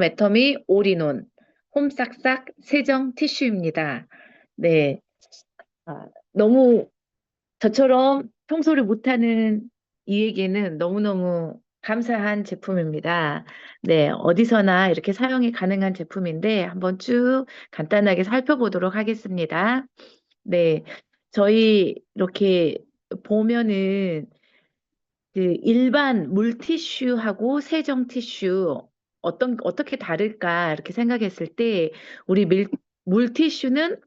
애터미 올인원 홈싹싹 세정 티슈입니다. 네, 너무 저처럼 청소를 못하는 이에게는 너무너무 감사한 제품입니다. 네, 어디서나 이렇게 사용이 가능한 제품인데 한번 쭉 간단하게 살펴보도록 하겠습니다. 네, 저희 이렇게 보면은 그 일반 물티슈하고 세정 티슈 어떻게 다를까 이렇게 생각했을 때 우리 물티슈는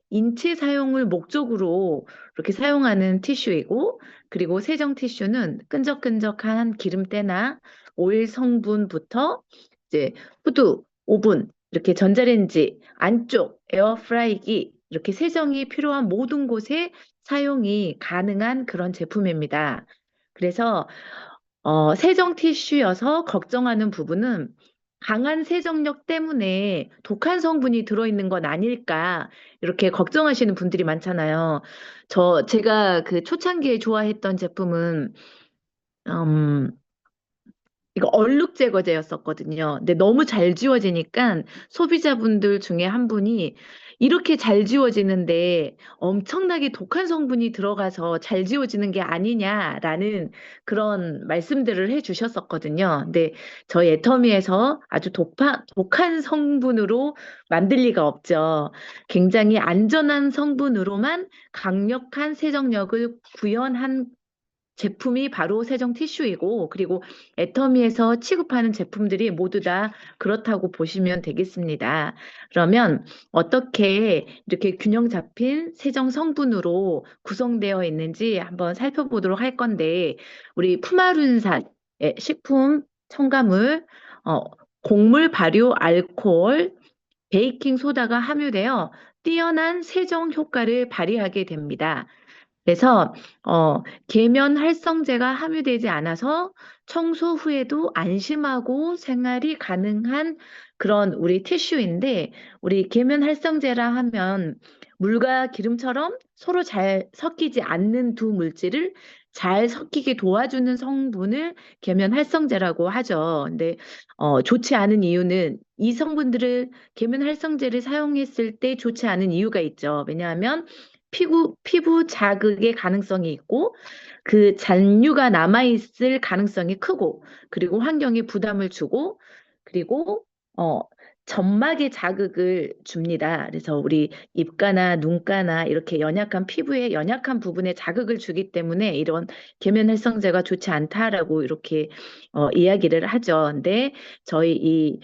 인체 사용을 목적으로 이렇게 사용하는 티슈이고 그리고 세정 티슈는 끈적끈적한 기름때나 오일 성분부터 이제 후드, 오븐, 이렇게 전자레인지 안쪽 에어프라이기 이렇게 세정이 필요한 모든 곳에 사용이 가능한 그런 제품입니다. 그래서 세정 티슈여서 걱정하는 부분은 강한 세정력 때문에 독한 성분이 들어있는 건 아닐까 이렇게 걱정하시는 분들이 많잖아요. 제가 그 초창기에 좋아했던 제품은 음, 이거 얼룩 제거제였었거든요. 근데 너무 잘 지워지니까 소비자분들 중에 한 분이 이렇게 잘 지워지는데 엄청나게 독한 성분이 들어가서 잘 지워지는 게 아니냐라는 그런 말씀들을 해 주셨었거든요. 근데 저희 애터미에서 아주 독한 성분으로 만들 리가 없죠. 굉장히 안전한 성분으로만 강력한 세정력을 구현한 제품이 바로 세정 티슈이고, 그리고 애터미에서 취급하는 제품들이 모두 다 그렇다고 보시면 되겠습니다. 그러면 어떻게 이렇게 균형 잡힌 세정 성분으로 구성되어 있는지 한번 살펴보도록 할 건데, 우리 푸마룬산의 식품 첨가물, 어, 곡물 발효 알코올, 베이킹 소다가 함유되어 뛰어난 세정 효과를 발휘하게 됩니다. 그래서 계면 활성제가 함유되지 않아서 청소 후에도 안심하고 생활이 가능한 그런 우리 티슈인데 우리 계면 활성제라 하면 물과 기름처럼 서로 잘 섞이지 않는 두 물질을 잘 섞이게 도와주는 성분을 계면 활성제라고 하죠. 근데 좋지 않은 이유는 이 성분들을 계면 활성제를 사용했을 때 좋지 않은 이유가 있죠. 왜냐하면 피부 자극의 가능성이 있고 그 잔류가 남아있을 가능성이 크고 그리고 환경에 부담을 주고 그리고 어, 점막에 자극을 줍니다. 그래서 우리 입가나 눈가나 이렇게 연약한 피부에 연약한 부분에 자극을 주기 때문에 이런 계면활성제가 좋지 않다라고 이렇게 이야기를 하죠. 근데 저희 이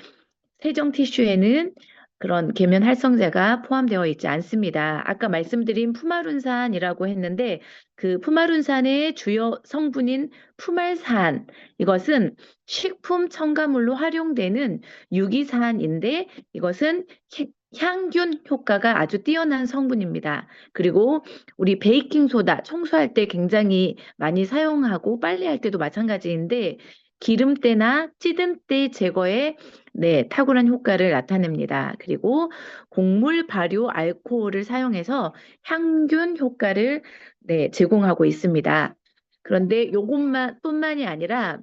세정 티슈에는 그런 계면 활성제가 포함되어 있지 않습니다. 아까 말씀드린 푸마룬산이라고 했는데 그 푸마룬산의 주요 성분인 푸말산 이것은 식품 첨가물로 활용되는 유기산인데 이것은 향균 효과가 아주 뛰어난 성분입니다. 그리고 우리 베이킹 소다 청소할 때 굉장히 많이 사용하고 빨래할 때도 마찬가지인데 기름때나 찌든때 제거에 네, 탁월한 효과를 나타냅니다. 그리고 곡물 발효 알코올을 사용해서 향균 효과를 네, 제공하고 있습니다. 그런데 이것만 뿐만이 아니라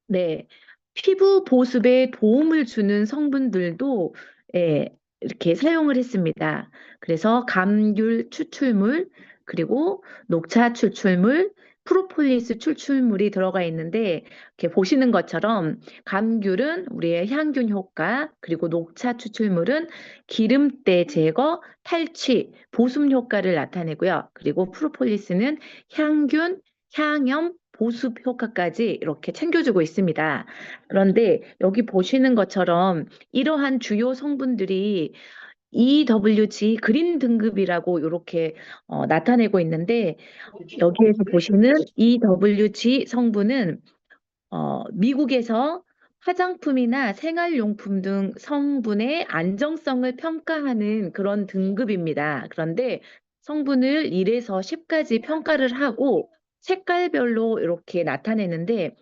네, 피부 보습에 도움을 주는 성분들도 예, 이렇게 사용을 했습니다. 그래서 감귤 추출물, 그리고 녹차 추출물, 프로폴리스 추출물이 들어가 있는데 이렇게 보시는 것처럼 감귤은 우리의 향균 효과, 그리고 녹차 추출물은 기름때 제거, 탈취, 보습 효과를 나타내고요. 그리고 프로폴리스는 향균, 향염, 보습 효과까지 이렇게 챙겨주고 있습니다. 그런데 여기 보시는 것처럼 이러한 주요 성분들이 EWG 그린 등급이라고 이렇게 나타내고 있는데 여기에서 보시는 EWG 성분은 미국에서 화장품이나 생활용품 등 성분의 안정성을 평가하는 그런 등급입니다. 그런데 성분을 1에서 10까지 평가를 하고 색깔별로 이렇게 나타내는데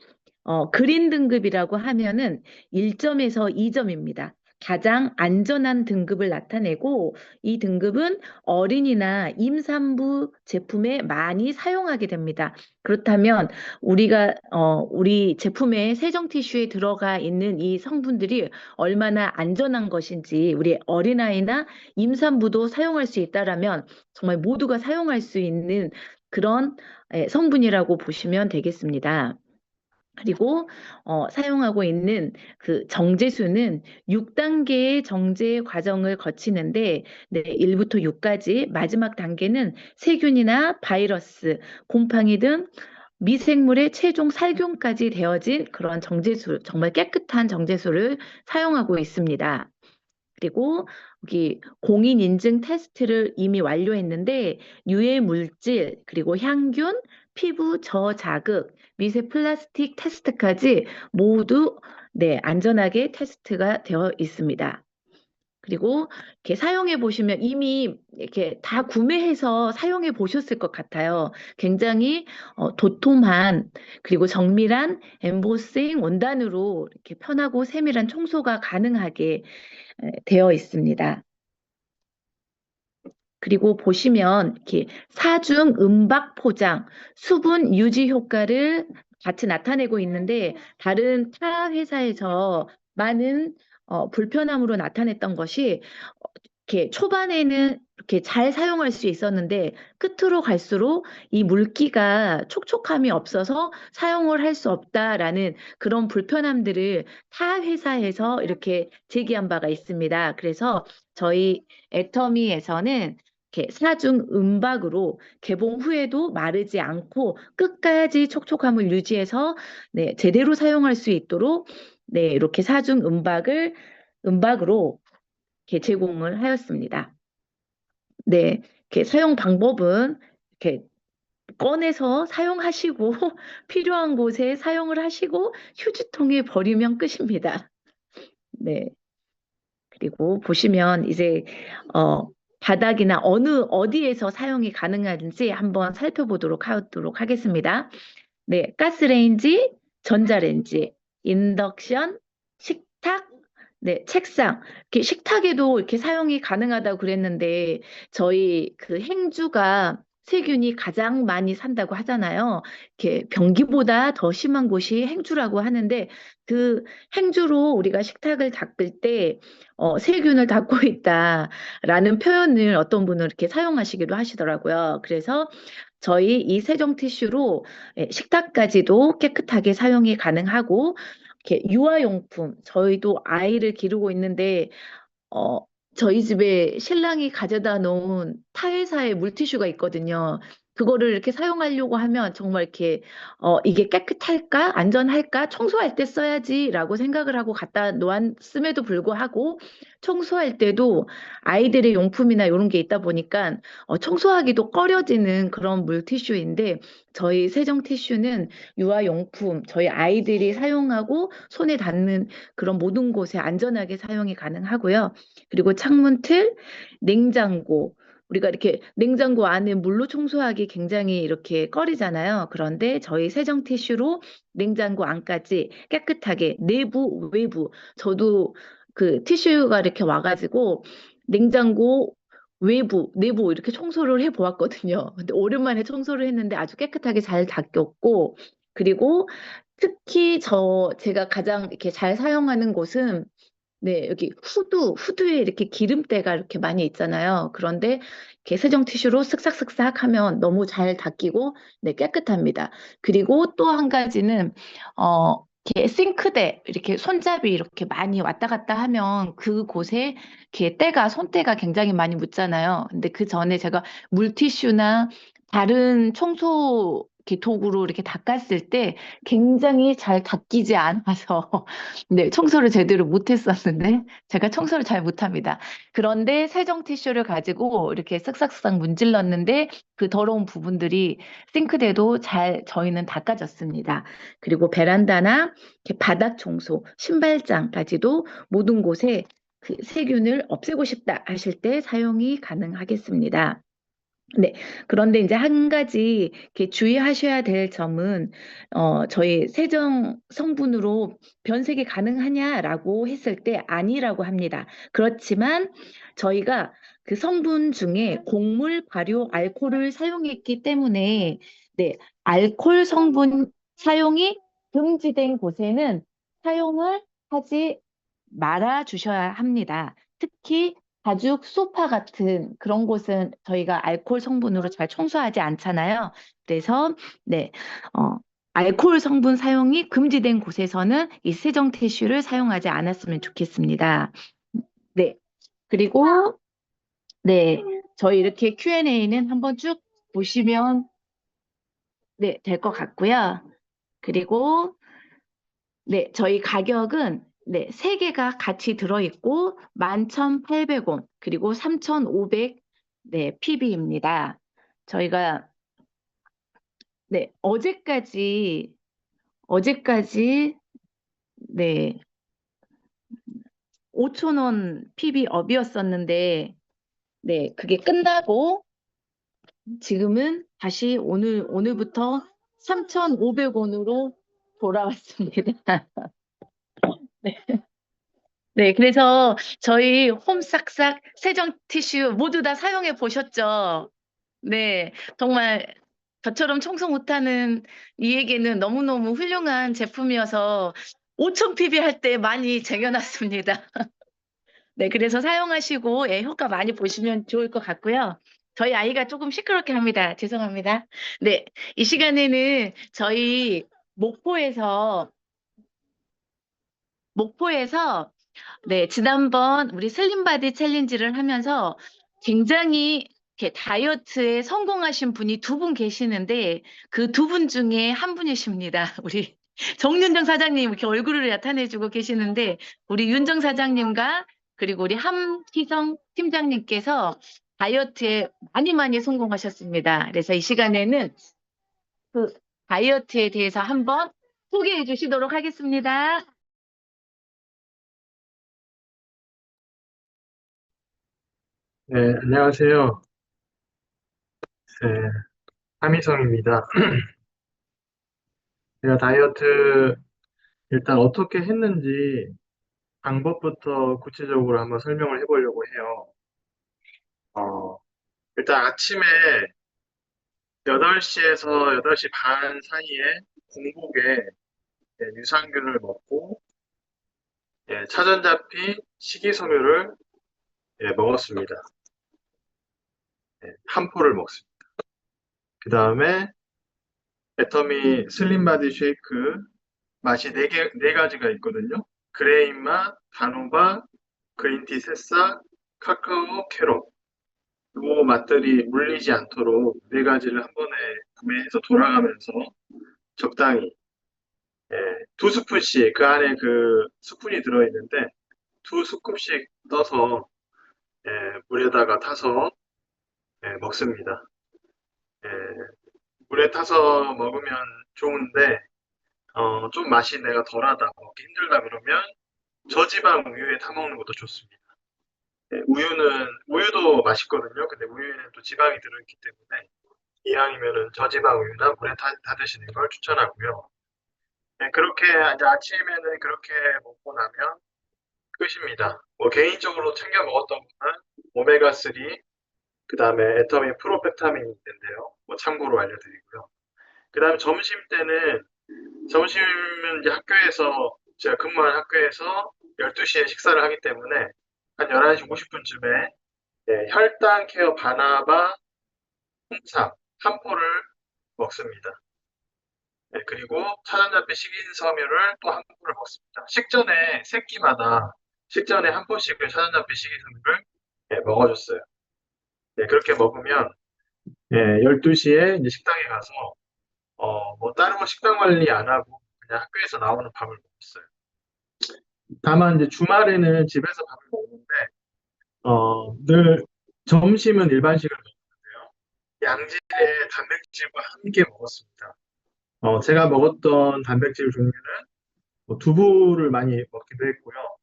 그린 등급이라고 하면은 1점에서 2점입니다. 가장 안전한 등급을 나타내고 이 등급은 어린이나 임산부 제품에 많이 사용하게 됩니다. 그렇다면 우리 제품의 세정 티슈에 들어가 있는 이 성분들이 얼마나 안전한 것인지 우리 어린아이나 임산부도 사용할 수 있다라면 정말 모두가 사용할 수 있는 그런 성분이라고 보시면 되겠습니다. 그리고 사용하고 있는 그 정제수는 6단계의 정제 과정을 거치는데 1부터 6까지 마지막 단계는 세균이나 바이러스, 곰팡이 등 미생물의 최종 살균까지 되어진 그런 정제수, 정말 깨끗한 정제수를 사용하고 있습니다. 그리고 여기 공인 인증 테스트를 이미 완료했는데 유해 물질, 그리고 향균, 피부 저자극, 미세 플라스틱 테스트까지 모두 안전하게 테스트가 되어 있습니다. 그리고 이렇게 사용해 보시면 이미 이렇게 다 구매해서 사용해 보셨을 것 같아요. 굉장히 도톰한 그리고 정밀한 엠보싱 원단으로 이렇게 편하고 세밀한 청소가 가능하게 되어 있습니다. 그리고 보시면 이렇게 사중 음박 포장, 수분 유지 효과를 같이 나타내고 있는데 다른 타 회사에서 많은 불편함으로 나타냈던 것이 이렇게 초반에는 이렇게 잘 사용할 수 있었는데 끝으로 갈수록 이 물기가 촉촉함이 없어서 사용을 할 수 없다라는 그런 불편함들을 타 회사에서 이렇게 제기한 바가 있습니다. 그래서 저희 애터미에서는 이렇게 사중 음박으로 개봉 후에도 마르지 않고 끝까지 촉촉함을 유지해서 제대로 사용할 수 있도록 이렇게 사중 음박으로 이렇게 제공을 하였습니다. 이렇게 사용 방법은 이렇게 꺼내서 사용하시고 필요한 곳에 사용을 하시고 휴지통에 버리면 끝입니다. 네. 그리고 보시면 이제 바닥이나 어디에서 사용이 가능한지 한번 살펴보도록 하겠습니다. 가스레인지, 전자레인지, 인덕션, 식탁, 책상. 이렇게 식탁에도 이렇게 사용이 가능하다고 그랬는데 저희 그 행주가 세균이 가장 많이 산다고 하잖아요. 이렇게 변기보다 더 심한 곳이 행주라고 하는데 그 행주로 우리가 식탁을 닦을 때 세균을 닦고 있다라는 표현을 어떤 분은 이렇게 사용하시기도 하시더라고요. 그래서 저희 이 세정 티슈로 식탁까지도 깨끗하게 사용이 가능하고 이렇게 유아용품 저희도 아이를 기르고 있는데 어, 저희 집에 신랑이 가져다 놓은 타회사의 물티슈가 있거든요. 그거를 이렇게 사용하려고 하면 정말 이렇게 이게 깨끗할까? 안전할까? 청소할 때 써야지라고 생각을 하고 갖다 놓았음에도 불구하고 청소할 때도 아이들의 용품이나 이런 게 있다 보니까 청소하기도 꺼려지는 그런 물티슈인데 저희 세정 티슈는 유아용품, 저희 아이들이 사용하고 손에 닿는 그런 모든 곳에 안전하게 사용이 가능하고요. 그리고 창문 틀, 냉장고. 우리가 이렇게 냉장고 안에 물로 청소하기 굉장히 이렇게 꺼리잖아요. 그런데 저희 세정 티슈로 냉장고 안까지 깨끗하게 내부, 외부. 저도 그 티슈가 이렇게 와가지고 냉장고 외부, 내부 이렇게 청소를 해 보았거든요. 근데 오랜만에 청소를 했는데 아주 깨끗하게 잘 닦였고, 그리고 특히 제가 가장 이렇게 잘 사용하는 곳은 여기 후드에 이렇게 기름때가 이렇게 많이 있잖아요. 그런데 이렇게 세정 티슈로 쓱싹쓱싹 하면 너무 잘 닦이고, 깨끗합니다. 그리고 또 한 가지는, 이렇게 싱크대, 이렇게 손잡이 이렇게 많이 왔다 갔다 하면 그곳에 이렇게 손때가 굉장히 많이 묻잖아요. 근데 그 전에 제가 물티슈나 다른 청소 이렇게 도구로 이렇게 닦았을 때 굉장히 잘 닦이지 않아서 청소를 제대로 못했었는데, 제가 청소를 잘 못합니다. 그런데 세정 티슈를 가지고 이렇게 쓱싹쓱싹 문질렀는데, 그 더러운 부분들이 싱크대도 잘 저희는 닦아졌습니다. 그리고 베란다나 이렇게 바닥 청소, 신발장까지도 모든 곳에 그 세균을 없애고 싶다 하실 때 사용이 가능하겠습니다. 네. 그런데 이제 한 가지 이렇게 주의하셔야 될 점은, 저희 세정 성분으로 변색이 가능하냐라고 했을 때 아니라고 합니다. 그렇지만 저희가 그 성분 중에 곡물 발효 알코올을 사용했기 때문에, 네, 알코올 성분 사용이 금지된 곳에는 사용을 하지 말아 주셔야 합니다. 특히 가죽 소파 같은 그런 곳은 저희가 알코올 성분으로 잘 청소하지 않잖아요. 그래서 네, 어, 알코올 성분 사용이 금지된 곳에서는 이 세정 티슈를 사용하지 않았으면 좋겠습니다. 네, 그리고 네, 저희 이렇게 Q&A는 한번 쭉 보시면 네, 될 것 같고요. 그리고 네, 저희 가격은 네, 세 개가 같이 들어있고 11,800원 그리고 3,500 네, PB입니다. 저희가 네, 어제까지 네, 5,000원 PB 업이었었는데 네, 그게 끝나고 지금은 다시 오늘부터 3,500원으로 돌아왔습니다. 네, 그래서 저희 홈싹싹 세정 티슈 모두 다 사용해 보셨죠? 네, 정말 저처럼 청소 못하는 이에게는 너무너무 훌륭한 제품이어서 5,000 PB 할 때 많이 쟁여놨습니다. 네, 그래서 사용하시고 예, 효과 많이 보시면 좋을 것 같고요. 저희 아이가 조금 시끄럽게 합니다. 죄송합니다. 네, 이 시간에는 저희 목포에서 목포에서 네, 지난번 우리 슬림바디 챌린지를 하면서 굉장히 이렇게 다이어트에 성공하신 분이 두 분 계시는데 그 두 분 중에 한 분이십니다. 우리 정윤정 사장님 이렇게 얼굴을 나타내주고 계시는데 우리 윤정 사장님과 그리고 우리 함희성 팀장님께서 다이어트에 많이 많이 성공하셨습니다. 그래서 이 시간에는 그 다이어트에 대해서 한번 소개해 주시도록 하겠습니다. 네, 안녕하세요. 네, 함희성입니다. 제가 다이어트 일단 어떻게 했는지 방법부터 구체적으로 한번 설명을 해보려고 해요. 어, 일단 아침에 8시에서 8시 반 사이에 공복에 유산균을 먹고 차전자피 식이섬유를 먹었습니다. 한 포를 먹습니다. 그 다음에 애터미 슬림바디 쉐이크 맛이 네 가지가 있거든요. 그레인 맛, 단호박, 그린티 새싹, 카카오, 캐럿. 이 맛들이 물리지 않도록 네 가지를 한 번에 구매해서 돌아가면서 적당히 예, 두 스푼씩 그 안에 그 스푼이 들어있는데 두 스쿱씩 떠서 물에다가 타서 먹습니다. 예, 물에 타서 먹으면 좋은데 좀 맛이 내가 덜하다 먹기 힘들다 그러면 저지방 우유에 타 먹는 것도 좋습니다. 우유도 맛있거든요. 근데 우유에는 또 지방이 들어있기 때문에 이왕이면은 저지방 우유나 물에 타 드시는 걸 추천하고요. 그렇게 이제 아침에는 그렇게 먹고 나면 끝입니다. 뭐 개인적으로 챙겨 먹었던 거는 오메가3, 그 다음에 애터미 프로페타민이 있는데요. 뭐 참고로 알려드리고요. 그 다음에 점심은 이제 제가 근무하는 학교에서 12시에 식사를 하기 때문에 한 11시 50분쯤에 혈당 케어 바나바 홍삼 한 포를 먹습니다. 그리고 차전자피 식이섬유를 또 한 포를 먹습니다. 식전에 한 포씩을 차전자피 식이섬유를 먹어줬어요. 그렇게 먹으면 12시에 이제 식당에 가서 뭐 다른 거 식단 관리 안 하고 그냥 학교에서 나오는 밥을 먹었어요. 다만 이제 주말에는 집에서 밥을 먹는데 늘 점심은 일반식을 먹는데요. 양질의 단백질과 함께 먹었습니다. 제가 먹었던 단백질 종류는 뭐 두부를 많이 먹기도 했고요.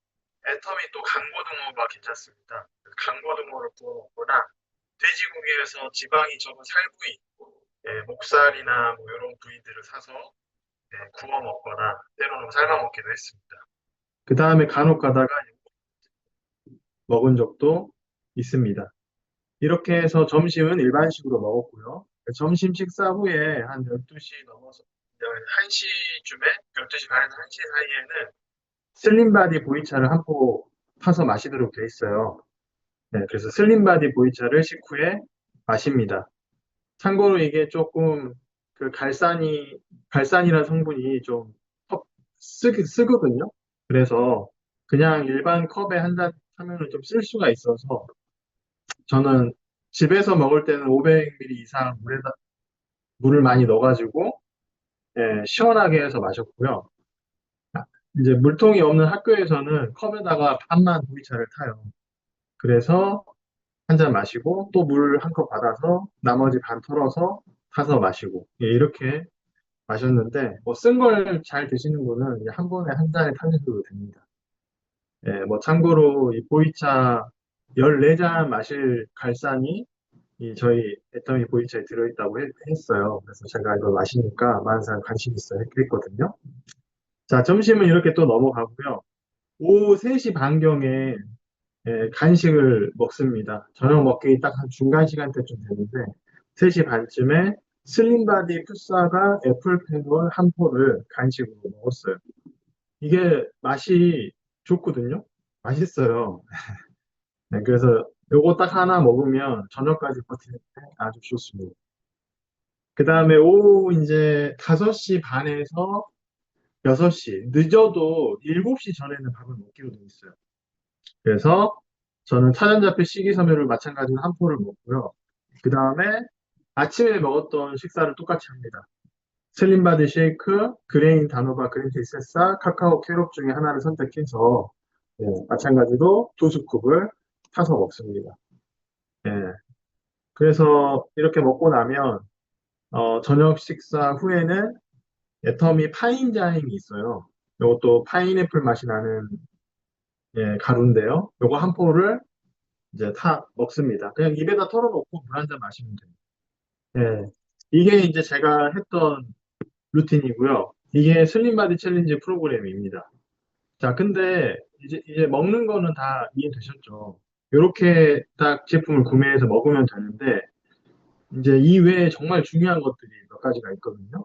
애터미 또 강고등어가 괜찮습니다. 강고등어를 구워 먹거나 돼지고기에서 지방이 적은 살부위, 목살이나 뭐 이런 부위들을 사서 구워 먹거나 때로는 삶아 먹기도 했습니다. 그 다음에 간혹 가다가 먹은 적도 있습니다. 이렇게 해서 점심은 일반식으로 먹었고요. 점심 식사 후에 한 12시 넘어서 1시쯤에 12시 반에서 1시 사이에는 슬림바디 보이차를 한 포 타서 마시도록 돼 있어요. 네, 그래서 슬림바디 보이차를 식후에 마십니다. 참고로 이게 조금 그 갈산이라는 성분이 좀 쓰거든요. 그래서 그냥 일반 컵에 한 잔 하면은 좀 쓸 수가 있어서 저는 집에서 먹을 때는 500ml 이상 물을 많이 넣어가지고 시원하게 해서 마셨고요. 이제 물통이 없는 학교에서는 컵에다가 반만 보이차를 타요. 그래서 한 잔 마시고 또 물 한 컵 받아서 나머지 반 털어서 타서 마시고 이렇게 마셨는데 뭐 쓴 걸 잘 드시는 분은 이제 한 번에 한 잔에 타셔도 됩니다. 뭐 참고로 이 보이차 14잔 마실 갈산이 저희 애터미 보이차에 들어있다고 했어요. 그래서 제가 이걸 마시니까 많은 사람 관심 있어 했거든요. 자, 점심은 이렇게 또 넘어가고요. 오후 3시 반경에 간식을 먹습니다. 저녁 먹기 딱 한 중간 시간대쯤 되는데 3시 반쯤에 슬림바디 푸사가 애플펜을 한 포를 간식으로 먹었어요. 이게 맛이 좋거든요. 맛있어요. 네, 그래서 요거 딱 하나 먹으면 저녁까지 버티는데 아주 좋습니다. 그 다음에 오후 이제 5시 반에서 6시, 늦어도 7시 전에는 밥을 먹기로 돼 있어요. 그래서 저는 차전자필 식이섬유를 마찬가지로 한 포를 먹고요. 그 다음에 아침에 먹었던 식사를 똑같이 합니다. 슬림바디 쉐이크, 그레인 단호박 그린티 세사, 카카오 캐럿 중에 하나를 선택해서 마찬가지로 2스쿱을 타서 먹습니다. 예, 그래서 이렇게 먹고 나면 저녁 식사 후에는 애터미 파인자임이 있어요. 이것도 파인애플 맛이 나는 가루인데요. 요거 한 포를 이제 타 먹습니다. 그냥 입에다 털어놓고 물 한 잔 마시면 돼요. 예. 이게 이제 제가 했던 루틴이고요. 이게 슬림바디 챌린지 프로그램입니다. 자, 근데 이제 먹는 거는 다 이해되셨죠? 이렇게 딱 제품을 구매해서 먹으면 되는데, 이제 이외에 정말 중요한 것들이 몇 가지가 있거든요.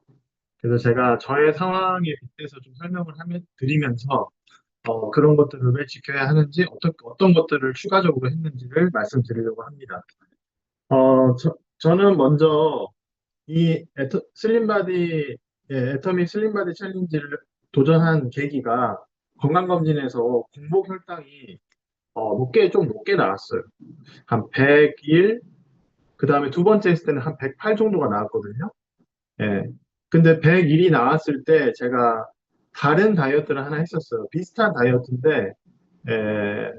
그래서 제가 저의 상황에 빗대서 좀 설명을 드리면서, 그런 것들을 왜 지켜야 하는지, 어떤 것들을 추가적으로 했는지를 말씀드리려고 합니다. 저는 먼저 애터미 슬림바디 챌린지를 도전한 계기가 건강검진에서 공복 혈당이 좀 높게 나왔어요. 한 101, 그 다음에 두 번째 했을 때는 한 108 정도가 나왔거든요. 예. 근데 101이 나왔을 때 제가 다른 다이어트를 하나 했었어요. 비슷한 다이어트인데,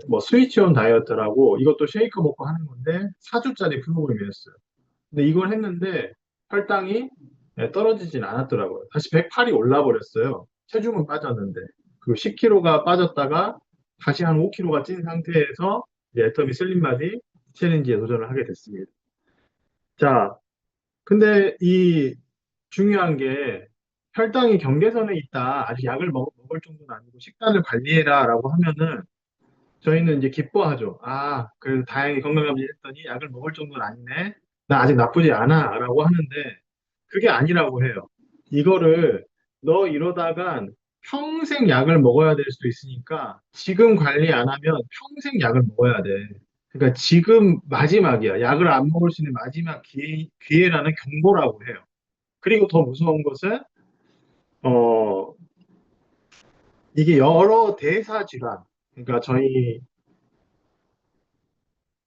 뭐 스위치온 다이어트라고 이것도 쉐이크 먹고 하는 건데 4주짜리 프로그램이었어요. 근데 이걸 했는데 혈당이 떨어지진 않았더라고요. 다시 108이 올라 버렸어요. 체중은 빠졌는데. 그리고 10kg가 빠졌다가 다시 한 5kg가 찐 상태에서 이제 애터미 슬림바디 챌린지에 도전을 하게 됐습니다. 자, 근데 이 중요한 게 혈당이 경계선에 있다. 아직 약을 먹을 정도는 아니고 식단을 관리해라라고 하면은 저희는 이제 기뻐하죠. 아, 그래도 다행히 건강검진 했더니 약을 먹을 정도는 아니네. 나 아직 나쁘지 않아. 라고 하는데 그게 아니라고 해요. 이거를 너 이러다간 평생 약을 먹어야 될 수도 있으니까 지금 관리 안 하면 평생 약을 먹어야 돼. 그러니까 지금 마지막이야. 약을 안 먹을 수 있는 마지막 기회라는 경고라고 해요. 그리고 더 무서운 것은 어, 이게 여러 대사 질환, 그러니까 저희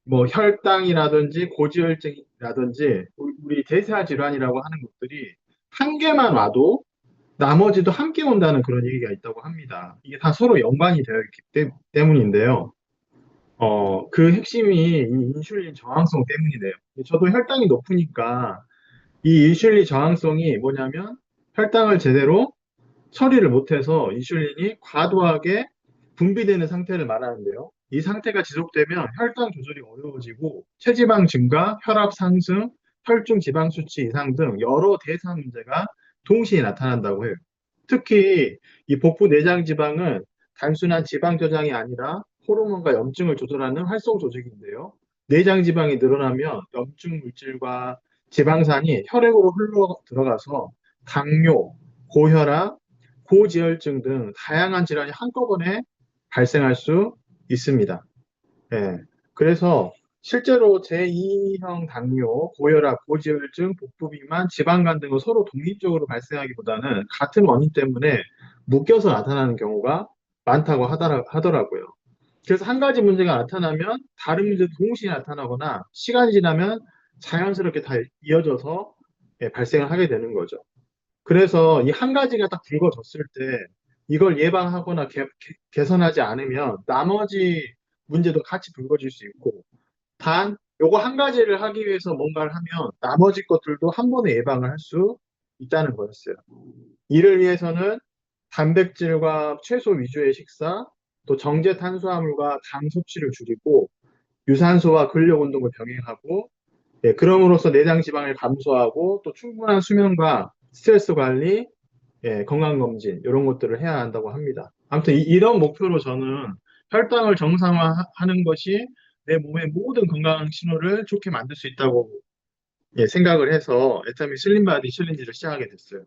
뭐 혈당이라든지 고지혈증이라든지 우리 대사 질환이라고 하는 것들이 한 개만 와도 나머지도 함께 온다는 그런 얘기가 있다고 합니다. 이게 다 서로 연관이 되어 있기 때문인데요. 그 핵심이 이 인슐린 저항성 때문이래요. 저도 혈당이 높으니까 이 인슐린 저항성이 뭐냐면 혈당을 제대로 처리를 못해서 인슐린이 과도하게 분비되는 상태를 말하는데요. 이 상태가 지속되면 혈당 조절이 어려워지고 체지방 증가, 혈압 상승, 혈중 지방 수치 이상 등 여러 대사 문제가 동시에 나타난다고 해요. 특히 이 복부 내장 지방은 단순한 지방 저장이 아니라 호르몬과 염증을 조절하는 활성 조직인데요. 내장 지방이 늘어나면 염증 물질과 지방산이 혈액으로 흘러 들어가서 당뇨, 고혈압, 고지혈증 등 다양한 질환이 한꺼번에 발생할 수 있습니다. 예. 그래서 실제로 제2형 당뇨, 고혈압, 고지혈증, 복부비만, 지방간 등은 서로 독립적으로 발생하기보다는 같은 원인 때문에 묶여서 나타나는 경우가 많다고 하더라고요. 그래서 한 가지 문제가 나타나면 다른 문제도 동시에 나타나거나 시간이 지나면 자연스럽게 다 이어져서 발생을 하게 되는 거죠. 그래서 이 한 가지가 딱 굵어졌을 때 이걸 예방하거나 개선하지 않으면 나머지 문제도 같이 굵어질 수 있고 단 요거 한 가지를 하기 위해서 뭔가를 하면 나머지 것들도 한 번에 예방을 할 수 있다는 거였어요. 이를 위해서는 단백질과 채소 위주의 식사, 또 정제 탄수화물과 당 섭취를 줄이고 유산소와 근력 운동을 병행하고 그럼으로써 내장 지방을 감소하고 또 충분한 수면과 스트레스 관리, 건강검진 이런 것들을 해야 한다고 합니다. 아무튼 이런 목표로 저는 혈당을 정상화하는 것이 내 몸의 모든 건강 신호를 좋게 만들 수 있다고 생각을 해서 애터미 슬림바디 챌린지를 시작하게 됐어요.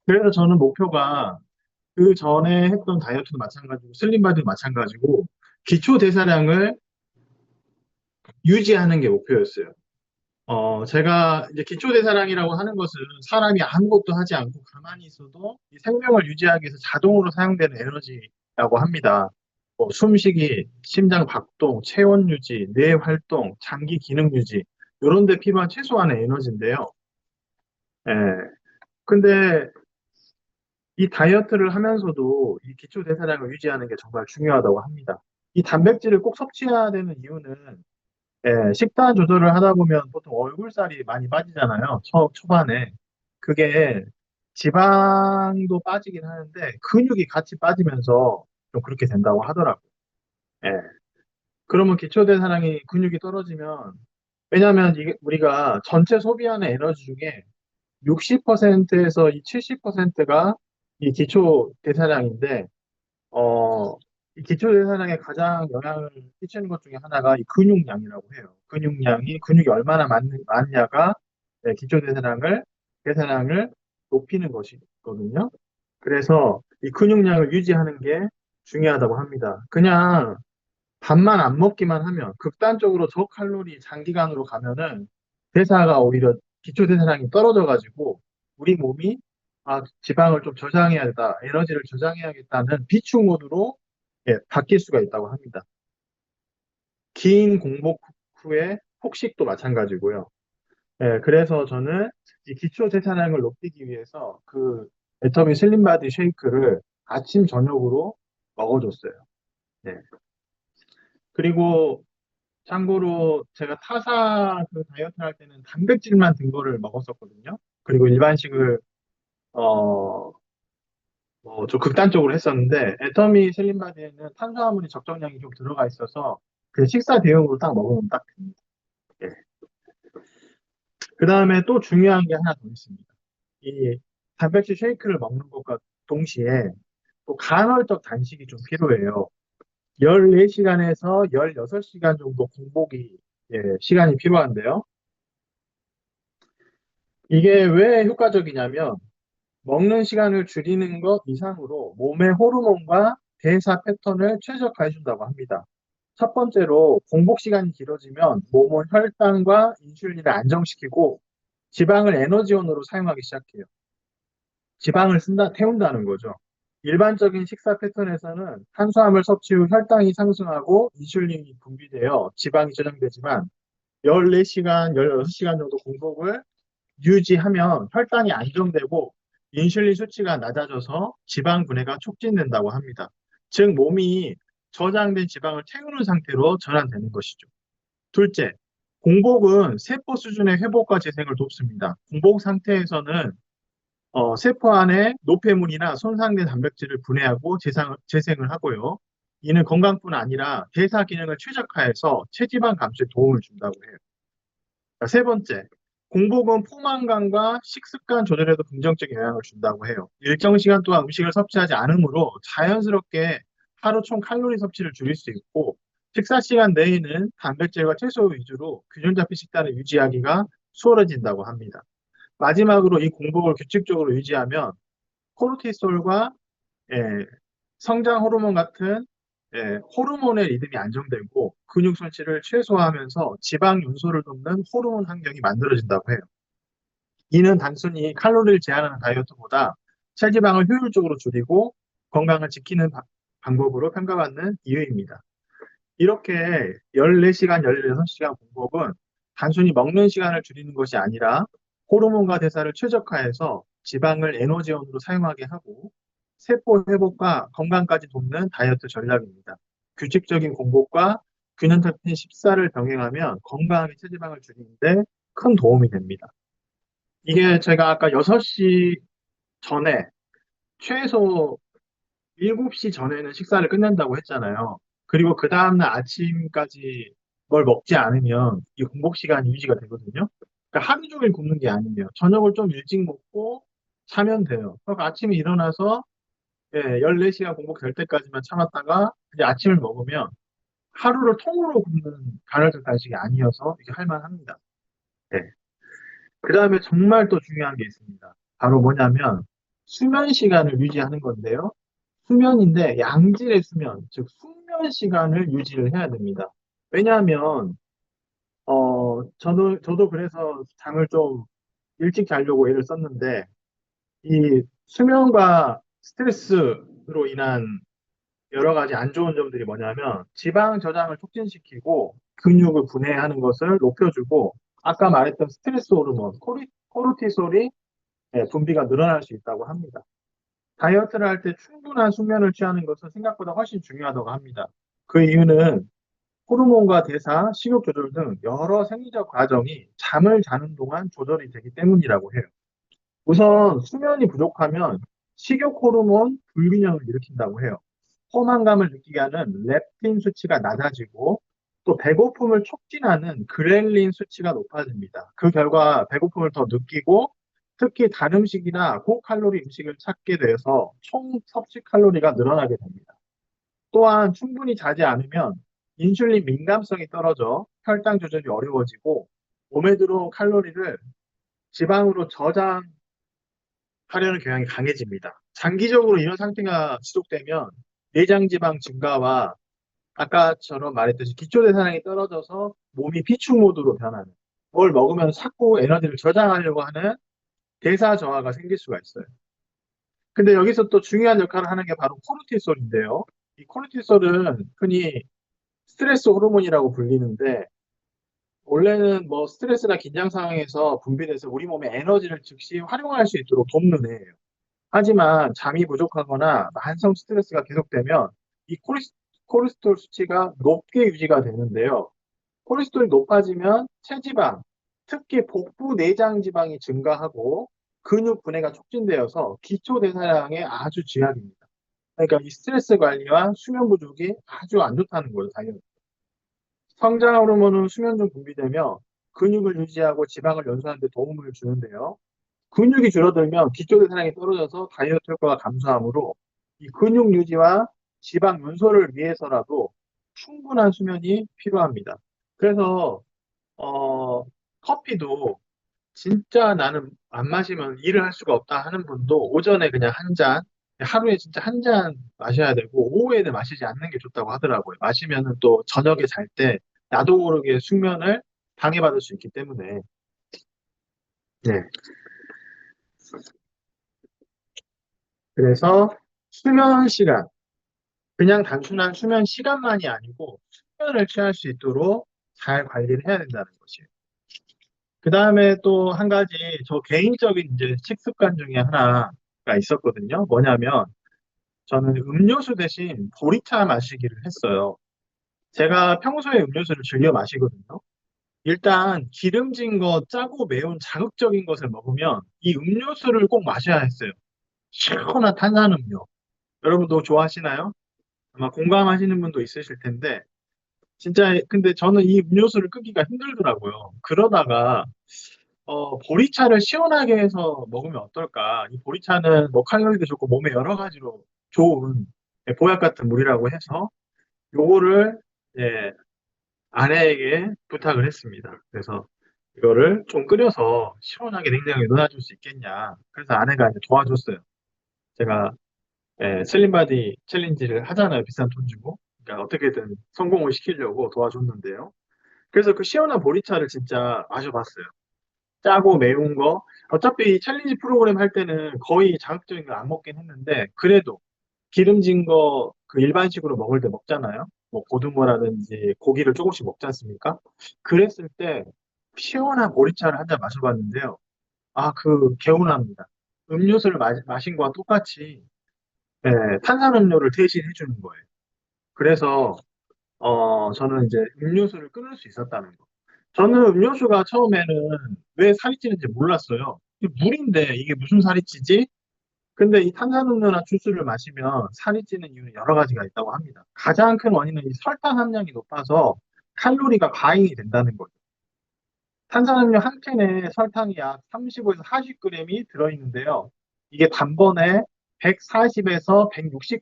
그래서 저는 목표가 그 전에 했던 다이어트도 마찬가지고 슬림바디도 마찬가지고 기초 대사량을 유지하는 게 목표였어요. 제가 이제 기초대사량이라고 하는 것은 사람이 아무것도 하지 않고 가만히 있어도 이 생명을 유지하기 위해서 자동으로 사용되는 에너지라고 합니다. 뭐 숨쉬기, 심장 박동, 체온 유지, 뇌 활동, 장기 기능 유지, 이런 데 필요한 최소한의 에너지인데요. 예. 근데 이 다이어트를 하면서도 이 기초대사량을 유지하는 게 정말 중요하다고 합니다. 이 단백질을 꼭 섭취해야 되는 이유는 식단 조절을 하다 보면 보통 얼굴살이 많이 빠지잖아요. 초반에. 그게 지방도 빠지긴 하는데 근육이 같이 빠지면서 좀 그렇게 된다고 하더라고요. 예. 그러면 기초대사량이 근육이 떨어지면 왜냐하면 이게 우리가 전체 소비하는 에너지 중에 60%에서 이 70%가 이 기초대사량인데 이 기초대사량에 가장 영향을 끼치는 것 중에 하나가 이 근육량이라고 해요. 근육이 얼마나 많냐가 대사량을 높이는 것이거든요. 그래서 이 근육량을 유지하는 게 중요하다고 합니다. 그냥 밥만 안 먹기만 하면 극단적으로 저칼로리 장기간으로 가면은 대사가 오히려 기초대사량이 떨어져가지고 우리 몸이 지방을 좀 저장해야겠다, 에너지를 저장해야겠다는 비축 모드로 바뀔 수가 있다고 합니다. 긴 공복 후에 폭식도 마찬가지고요. 그래서 저는 이 기초대사량을 높이기 위해서 그 애터미 슬림바디 쉐이크를 아침 저녁으로 먹어줬어요. 네. 그리고 참고로 제가 타사 그 다이어트 할 때는 단백질만 든 거를 먹었었거든요. 그리고 일반식을 어, 좀 극단적으로 했었는데 애터미 슬림바디에는 탄수화물이 적정량이 좀 들어가 있어서 그 식사 대용으로 딱 먹으면 딱 됩니다. 예. 그 다음에 또 중요한 게 하나 더 있습니다. 이 단백질 쉐이크를 먹는 것과 동시에 또 간헐적 단식이 좀 필요해요. 14시간에서 16시간 정도 공복이 시간이 필요한데요. 이게 왜 효과적이냐면 먹는 시간을 줄이는 것 이상으로 몸의 호르몬과 대사 패턴을 최적화해 준다고 합니다. 첫 번째로 공복 시간이 길어지면 몸은 혈당과 인슐린을 안정시키고 지방을 에너지원으로 사용하기 시작해요. 지방을 태운다는 거죠. 일반적인 식사 패턴에서는 탄수화물 섭취 후 혈당이 상승하고 인슐린이 분비되어 지방이 저장되지만 14시간, 16시간 정도 공복을 유지하면 혈당이 안정되고 인슐린 수치가 낮아져서 지방 분해가 촉진된다고 합니다. 즉 몸이 저장된 지방을 태우는 상태로 전환되는 것이죠. 둘째, 공복은 세포 수준의 회복과 재생을 돕습니다. 공복 상태에서는 세포 안에 노폐물이나 손상된 단백질을 분해하고 재생을 하고요. 이는 건강뿐 아니라 대사 기능을 최적화해서 체지방 감소에 도움을 준다고 해요. 자, 세 번째, 공복은 포만감과 식습관 조절에도 긍정적인 영향을 준다고 해요. 일정 시간 동안 음식을 섭취하지 않으므로 자연스럽게 하루 총 칼로리 섭취를 줄일 수 있고, 식사 시간 내에는 단백질과 채소 위주로 균형 잡힌 식단을 유지하기가 수월해진다고 합니다. 마지막으로 이 공복을 규칙적으로 유지하면 코르티솔과 예, 성장 호르몬 같은 호르몬의 리듬이 안정되고 근육 손실을 최소화하면서 지방 연소를 돕는 호르몬 환경이 만들어진다고 해요. 이는 단순히 칼로리를 제한하는 다이어트보다 체지방을 효율적으로 줄이고 건강을 지키는 방법으로 평가받는 이유입니다. 이렇게 14시간, 16시간 공복은 단순히 먹는 시간을 줄이는 것이 아니라 호르몬과 대사를 최적화해서 지방을 에너지원으로 사용하게 하고 세포 회복과 건강까지 돕는 다이어트 전략입니다. 규칙적인 공복과 균형 잡힌 식사를 병행하면 건강하게 체지방을 줄이는데 큰 도움이 됩니다. 이게 제가 아까 6시 전에 최소 7시 전에는 식사를 끝낸다고 했잖아요. 그리고 그 다음날 아침까지 뭘 먹지 않으면 이 공복 시간이 유지가 되거든요. 그러니까 하루 종일 굶는 게 아니에요. 저녁을 좀 일찍 먹고 자면 돼요. 그러니까 아침에 일어나서 14시간 공복될 때까지만 참았다가 이제 아침을 먹으면 하루를 통으로 굶는 간헐적 단식이 아니어서 이게 할만합니다. 네. 그 다음에 정말 또 중요한 게 있습니다. 바로 뭐냐면 수면 시간을 유지하는 건데요. 수면인데 양질의 수면, 즉 숙면 시간을 유지를 해야 됩니다. 왜냐하면 저도 그래서 잠을 좀 일찍 자려고 애를 썼는데 이 수면과 스트레스로 인한 여러 가지 안 좋은 점들이 뭐냐면 지방 저장을 촉진시키고 근육을 분해하는 것을 높여주고 아까 말했던 스트레스 호르몬 코르티솔이 분비가 늘어날 수 있다고 합니다. 다이어트를 할 때 충분한 숙면을 취하는 것은 생각보다 훨씬 중요하다고 합니다. 그 이유는 호르몬과 대사, 식욕 조절 등 여러 생리적 과정이 잠을 자는 동안 조절이 되기 때문이라고 해요. 우선 수면이 부족하면 식욕 호르몬 불균형을 일으킨다고 해요. 포만감을 느끼게 하는 렙틴 수치가 낮아지고 또 배고픔을 촉진하는 그렐린 수치가 높아집니다. 그 결과 배고픔을 더 느끼고 특히 단 음식이나 고칼로리 음식을 찾게 돼서 총 섭취 칼로리가 늘어나게 됩니다. 또한 충분히 자지 않으면 인슐린 민감성이 떨어져 혈당 조절이 어려워지고 몸에 들어온 칼로리를 지방으로 저장하려는 경향이 강해집니다. 장기적으로 이런 상태가 지속되면 내장 지방 증가와 아까처럼 말했듯이 기초대사량이 떨어져서 몸이 비축 모드로 변하는 뭘 먹으면 자꾸 에너지를 저장하려고 하는 대사 저하가 생길 수가 있어요. 근데 여기서 또 중요한 역할을 하는 게 바로 코르티솔인데요. 이 코르티솔은 흔히 스트레스 호르몬이라고 불리는데 원래는 뭐 스트레스나 긴장 상황에서 분비돼서 우리 몸의 에너지를 즉시 활용할 수 있도록 돕는 애예요. 하지만 잠이 부족하거나 만성 스트레스가 계속되면 이 코르티솔 수치가 높게 유지가 되는데요. 콜레스테롤이 높아지면 체지방, 특히 복부 내장 지방이 증가하고 근육 분해가 촉진되어서 기초 대사량에 아주 취약입니다. 그러니까 이 스트레스 관리와 수면 부족이 아주 안 좋다는 거예요, 당연히. 성장 호르몬은 수면 중 분비되며 근육을 유지하고 지방을 연소하는 데 도움을 주는데요. 근육이 줄어들면 기초 대사량이 떨어져서 다이어트 효과가 감소하므로 이 근육 유지와 지방 연소를 위해서라도 충분한 수면이 필요합니다. 그래서 커피도 진짜 나는 안 마시면 일을 할 수가 없다 하는 분도 오전에 그냥 한 잔, 하루에 진짜 한 잔 마셔야 되고 오후에는 마시지 않는 게 좋다고 하더라고요. 마시면은 또 저녁에 잘 때 나도 모르게 숙면을 방해받을 수 있기 때문에. 네. 그래서 수면 시간, 그냥 단순한 수면 시간만이 아니고 수면을 취할 수 있도록 잘 관리를 해야 된다는 것이에요. 그 다음에 또 한 가지 저 개인적인 이제 식습관 중에 하나가 있었거든요. 뭐냐면 저는 음료수 대신 보리차 마시기를 했어요. 제가 평소에 음료수를 즐겨 마시거든요. 일단 기름진 거, 짜고 매운 자극적인 것을 먹으면 이 음료수를 꼭 마셔야 했어요. 시원한 탄산음료. 여러분도 좋아하시나요? 아마 공감하시는 분도 있으실 텐데, 진짜, 근데 저는 이 음료수를 끄기가 힘들더라고요. 그러다가, 보리차를 시원하게 해서 먹으면 어떨까? 이 보리차는 뭐 칼로리도 좋고 몸에 여러 가지로 좋은 보약 같은 물이라고 해서, 요거를, 예, 아내에게 부탁을 했습니다. 그래서 이거를 좀 끓여서 시원하게 냉장고에 넣어줄 수 있겠냐. 그래서 아내가 이제 도와줬어요. 제가 슬림바디 챌린지를 하잖아요. 비싼 돈 주고. 그러니까 어떻게든 성공을 시키려고 도와줬는데요. 그래서 그 시원한 보리차를 진짜 마셔봤어요. 짜고 매운 거. 어차피 챌린지 프로그램 할 때는 거의 자극적인 걸 안 먹긴 했는데, 그래도 기름진 거 그 일반식으로 먹을 때 먹잖아요. 뭐 고등어라든지 고기를 조금씩 먹지 않습니까? 그랬을 때 시원한 보리차를 한 잔 마셔봤는데요. 아, 그 개운합니다. 음료수를 마신 거와 똑같이 예, 탄산음료를 대신 해주는 거예요. 그래서 저는 이제 음료수를 끊을 수 있었다는 거. 저는 음료수가 처음에는 왜 살이 찌는지 몰랐어요. 이게 물인데 이게 무슨 살이 찌지? 근데 이 탄산음료나 주스를 마시면 살이 찌는 이유는 여러 가지가 있다고 합니다. 가장 큰 원인은 이 설탕 함량이 높아서 칼로리가 과잉이 된다는 거죠. 탄산음료 한 캔에 설탕이 약 35에서 40g이 들어있는데요. 이게 단번에 140에서 160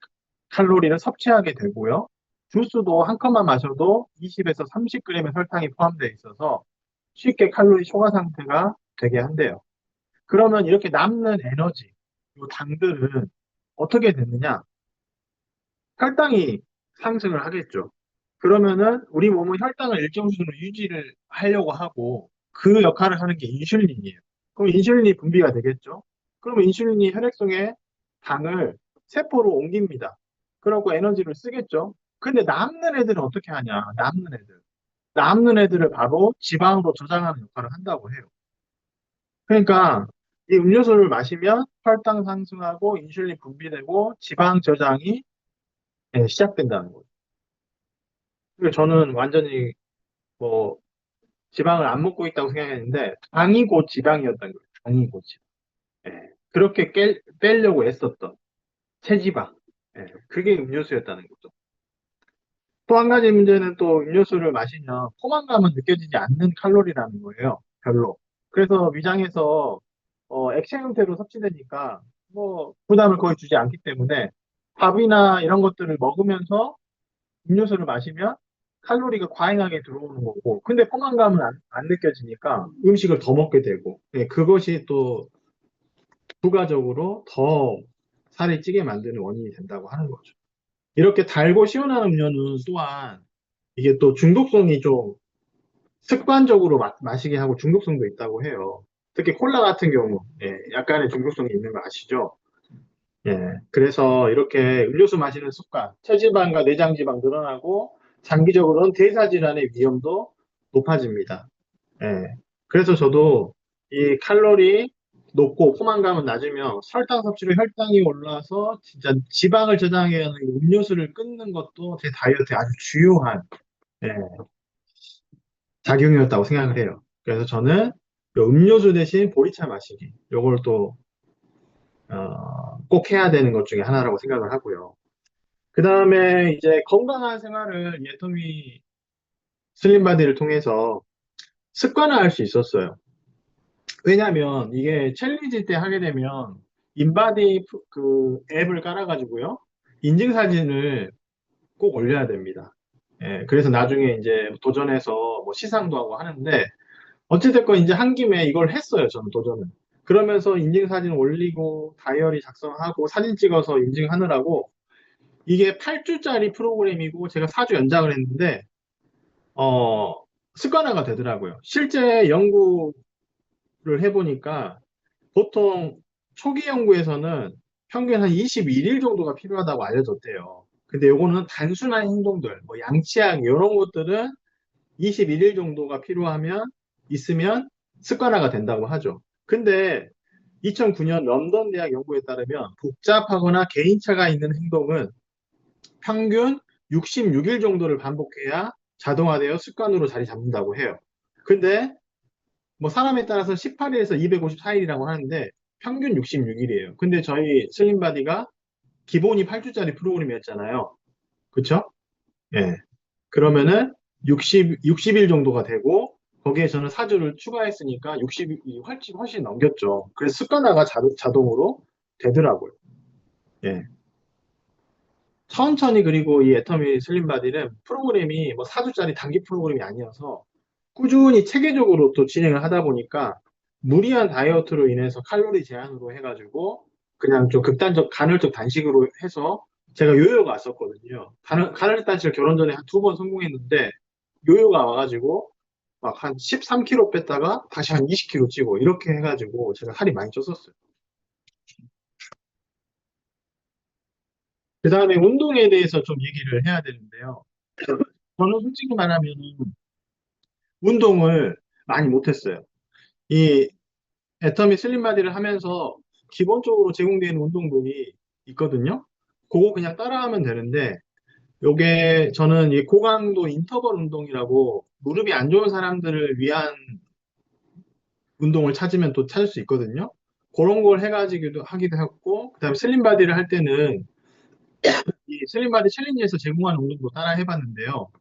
칼로리를 섭취하게 되고요. 주스도 한 컵만 마셔도 20에서 30g의 설탕이 포함되어 있어서 쉽게 칼로리 초과 상태가 되게 한대요. 그러면 이렇게 남는 에너지, 이 당들은 어떻게 되느냐? 혈당이 상승을 하겠죠. 그러면은 우리 몸은 혈당을 일정 수준으로 유지를 하려고 하고 그 역할을 하는 게 인슐린이에요. 그럼 인슐린이 분비가 되겠죠. 그러면 인슐린이 혈액속에 당을 세포로 옮깁니다. 그러고 에너지를 쓰겠죠. 근데 남는 애들은 어떻게 하냐? 남는 애들. 남는 애들을 바로 지방으로 저장하는 역할을 한다고 해요. 그러니까 이 음료수를 마시면 혈당 상승하고 인슐린 분비되고 지방 저장이 시작된다는 거예요. 그래서 저는 완전히 뭐 지방을 안 먹고 있다고 생각했는데 당이 곧 지방이었던 거예요. 당이 곧 지방. 예. 그렇게 빼려고 애썼던 체지방. 예. 그게 음료수였다는 거죠. 또 한 가지 문제는 또 음료수를 마시면 포만감은 느껴지지 않는 칼로리라는 거예요. 별로. 그래서 위장에서 액체 형태로 섭취되니까 뭐 부담을 거의 주지 않기 때문에 밥이나 이런 것들을 먹으면서 음료수를 마시면 칼로리가 과잉하게 들어오는 거고, 근데 포만감은 안 느껴지니까 음식을 더 먹게 되고, 예, 그것이 또 부가적으로 더 살이 찌게 만드는 원인이 된다고 하는 거죠. 이렇게 달고 시원한 음료는 또한 이게 또 중독성이 좀 습관적으로 마시게 하고 중독성도 있다고 해요. 특히 콜라 같은 경우, 예, 약간의 중독성이 있는 거 아시죠? 예, 그래서 이렇게 음료수 마시는 습관, 체지방과 내장지방 늘어나고 장기적으로는 대사질환의 위험도 높아집니다. 예, 그래서 저도 이 칼로리 높고 포만감은 낮으면 설탕 섭취로 혈당이 올라서 진짜 지방을 저장해야 하는 이 음료수를 끊는 것도 제 다이어트에 아주 중요한 예, 작용이었다고 생각을 해요. 그래서 저는 요 음료수 대신 보리차 마시기, 요걸 또 꼭 해야 되는 것 중에 하나라고 생각을 하고요. 그 다음에 이제 건강한 생활을 예토미 슬림바디를 통해서 습관화할 수 있었어요. 왜냐하면 이게 챌린지 때 하게 되면 인바디 그 앱을 깔아가지고요. 인증사진을 꼭 올려야 됩니다. 예, 그래서 나중에 이제 도전해서 뭐 시상도 하고 하는데 어찌됐건 이제 한 김에 이걸 했어요. 저는 도전을. 그러면서 인증사진 올리고 다이어리 작성하고 사진 찍어서 인증하느라고 이게 8주짜리 프로그램이고 제가 4주 연장을 했는데 어, 습관화가 되더라고요. 실제 연구를 해보니까 보통 초기 연구에서는 평균 한 21일 정도가 필요하다고 알려졌대요. 근데 요거는 단순한 행동들, 뭐 양치하기 이런 것들은 21일 정도가 필요하면 있으면 습관화가 된다고 하죠. 근데 2009년 런던 대학 연구에 따르면 복잡하거나 개인차가 있는 행동은 평균 66일 정도를 반복해야 자동화되어 습관으로 자리 잡는다고 해요. 근데 뭐 사람에 따라서 18일에서 254일이라고 하는데 평균 66일이에요. 근데 저희 슬림바디가 기본이 8주짜리 프로그램이었잖아요. 그쵸? 예. 그러면은 60일 정도가 되고 거기에 저는 4주를 추가했으니까 60일이 훨씬 넘겼죠. 그래서 습관화가 자동으로 되더라고요. 예. 천천히 그리고 이 애터미 슬림바디는 프로그램이 뭐 4주짜리 단기 프로그램이 아니어서 꾸준히 체계적으로 또 진행을 하다 보니까 무리한 다이어트로 인해서 칼로리 제한으로 해가지고 그냥 좀 간헐적 단식으로 해서 제가 요요가 왔었거든요. 간헐적 단식을 결혼 전에 한 2번 성공했는데 요요가 와가지고 막 한 13kg 뺐다가 다시 한 20kg 찌고 이렇게 해가지고 제가 살이 많이 쪘었어요. 그 다음에 운동에 대해서 좀 얘기를 해야 되는데요. 저는 솔직히 말하면 운동을 많이 못했어요. 이 애터미 슬림바디를 하면서 기본적으로 제공되는 운동들이 있거든요. 그거 그냥 따라하면 되는데 요게 저는 이 고강도 인터벌 운동이라고 무릎이 안 좋은 사람들을 위한 운동을 찾으면 또 찾을 수 있거든요. 그런 걸 해가지기도 하기도 했고 그다음에 슬림바디를 할 때는 이 슬림바디 챌린지에서 제공하는 운동도 따라 해봤는데요.